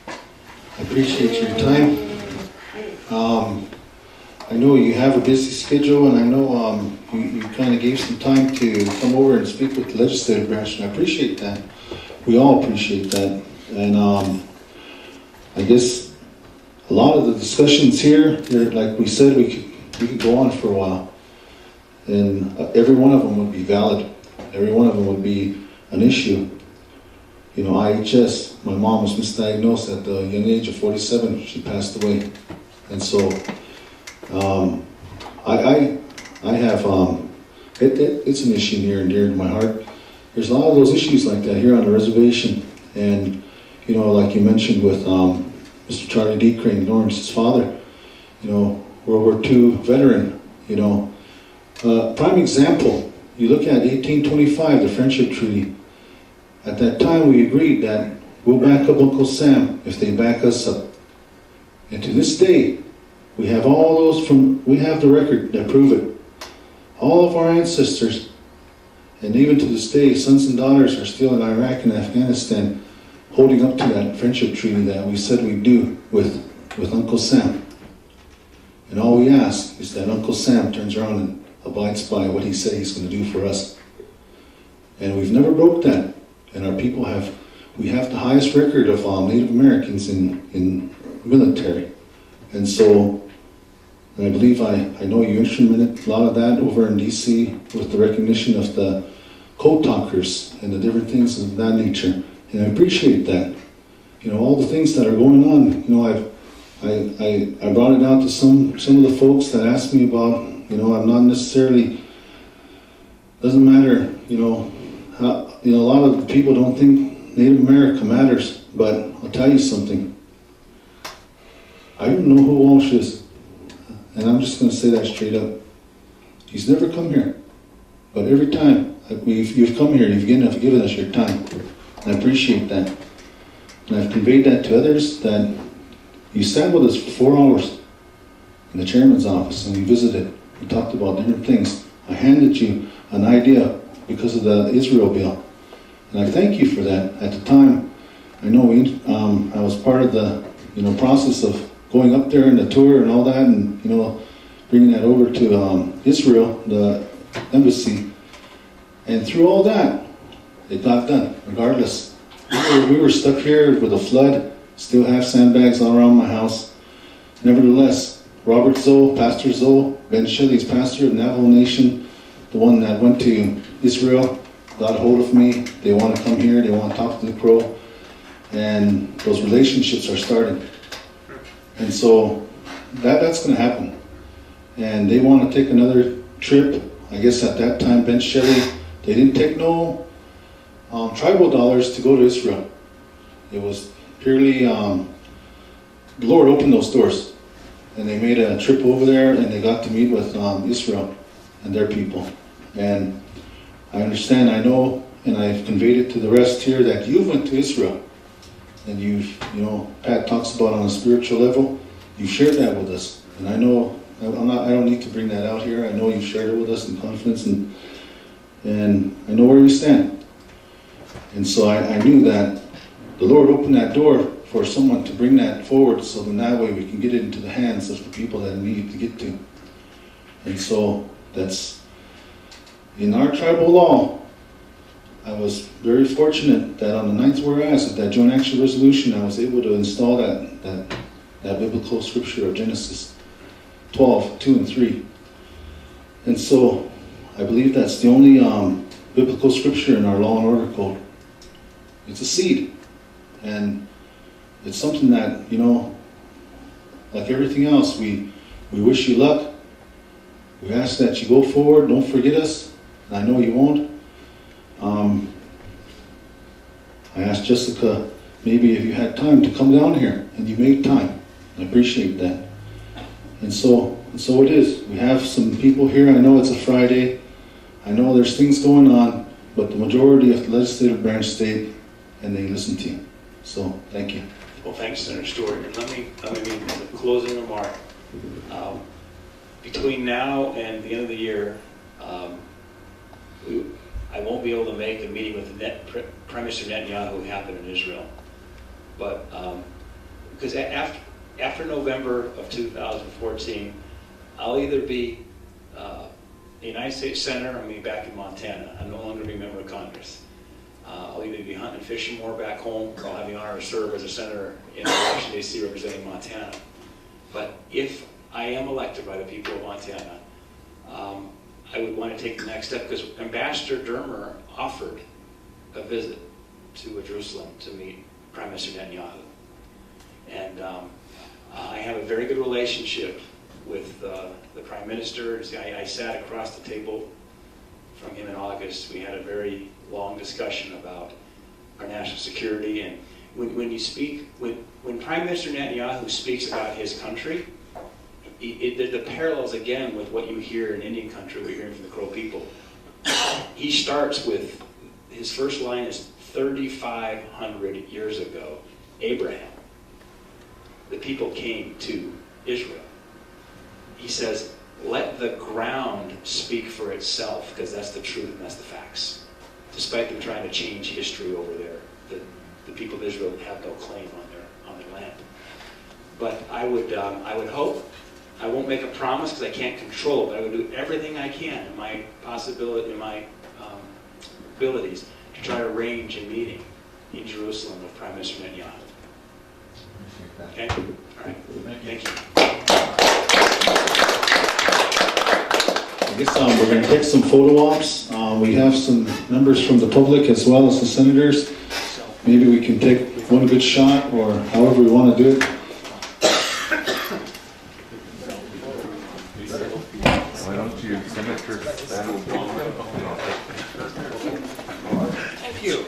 S1: I appreciate your time. I know you have a busy schedule, and I know you kind of gave some time to come over and speak with the legislative branch, and I appreciate that. We all appreciate that. And I guess a lot of the discussions here, like we said, we could go on for a while. And every one of them would be valid. Every one of them would be an issue. You know, IHS, my mom was misdiagnosed at the young age of 47. She passed away. And so I have, it's an issue near and dear to my heart. There's a lot of those issues like that here on the reservation. And, you know, like you mentioned with Mr. Charlie D. Crane, Lawrence's father, you know, World War II veteran, you know. Prime example, you look at 1825, the Friendship Treaty. At that time, we agreed that we'll back up Uncle Sam if they back us up. And to this day, we have all those we have the record that prove it. All of our ancestors, and even to this day, sons and daughters are still in Iraq and Afghanistan holding up to that Friendship Treaty that we said we'd do with Uncle Sam. And all we ask is that Uncle Sam turns around and abides by what he said he's going to do for us. And we've never broke that. And our people we have the highest record of Native Americans in military. And so, I believe I know you instrumented a lot of that over in DC with the recognition of the code talkers and the different things of that nature. And I appreciate that. You know, all the things that are going on, you know, I brought it out to some of the folks that asked me about, you know, I'm not necessarily, doesn't matter, you know, a lot of people don't think Native America matters, but I'll tell you something. I don't know who Walsh is, and I'm just going to say that straight up. He's never come here, but every time you've come here, you've given us your time, and I appreciate that. And I've conveyed that to others, that you sat with us for 4 hours in the chairman's office, and we visited. We talked about different things. I handed you an idea because of the Israel bill, and I thank you for that. At the time, I know I was part of the process of going up there in the tour and all that, and bringing that over to Israel, the embassy, and through all that, it got done. Regardless, we were stuck here with a flood. Still have sandbags all around my house. Nevertheless, Robert Zoll, Pastor Zoll, Ben Shelley's pastor of Navajo Nation, the one that went to Israel, got a hold of me. They want to come here. They want to talk to the Crow. And those relationships are starting. And so that's going to happen. And they want to take another trip. I guess at that time, Ben Shelley, they didn't take no tribal dollars to go to Israel. It was purely, the Lord opened those doors. And they made a trip over there, and they got to meet with Israel and their people. And I understand, I know, and I've conveyed it to the rest here, that you went to Israel. And Pat talks about on a spiritual level, you've shared that with us. And I know, I don't need to bring that out here. I know you've shared it with us in confidence, and I know where we stand. And so I knew that the Lord opened that door for someone to bring that forward, so then that way we can get it into the hands of the people that need to get to. And so that's, in our tribal law, I was very fortunate that on the ninth whereas of that joint action resolution, I was able to install that biblical scripture of Genesis 12, 2 and 3. And so I believe that's the only biblical scripture in our law and order code. It's a seed. And it's something that, you know, like everything else, we wish you luck. We ask that you go forward, don't forget us. And I know you won't. I asked Jessica, maybe if you had time to come down here, and you made time. I appreciate that. And so it is. We have some people here. I know it's a Friday. I know there's things going on, but the majority of the legislative branch stayed and they listened to you. So thank you.
S2: Well, thanks, Senator Stewart. And let me make a closing remark. Between now and the end of the year, I won't be able to make a meeting with Prime Minister Netanyahu happen in Israel. But because after November of 2014, I'll either be a United States Senator or I'll be back in Montana. I'm no longer be a member of Congress. I'll either be hunting and fishing more back home, or I'll have the honor to serve as a senator in Washington, D.C. representing Montana. But if I am elected by the people of Montana, I would want to take the next step, because Ambassador Dermer offered a visit to Jerusalem to meet Prime Minister Netanyahu. And I have a very good relationship with the Prime Minister. See, I sat across the table from him in August. We had a very long discussion about our national security. And when Prime Minister Netanyahu speaks about his country, the parallels again with what you hear in Indian country, we're hearing from the Crow people. He starts with, his first line is 3,500 years ago, Abraham. The people came to Israel. He says, let the ground speak for itself, because that's the truth and that's the facts. Despite them trying to change history over there, the people of Israel have no claim on their land. But I would hope, I won't make a promise because I can't control it, but I would do everything I can in my abilities to try to arrange a meeting in Jerusalem with Prime Minister Netanyahu. Okay? All right. Thank you.
S1: I guess we're going to take some photo ops. We have some members from the public as well as the senators. Maybe we can take one good shot, or however we want to do it.
S6: Why don't you, Senator?
S2: Thank you.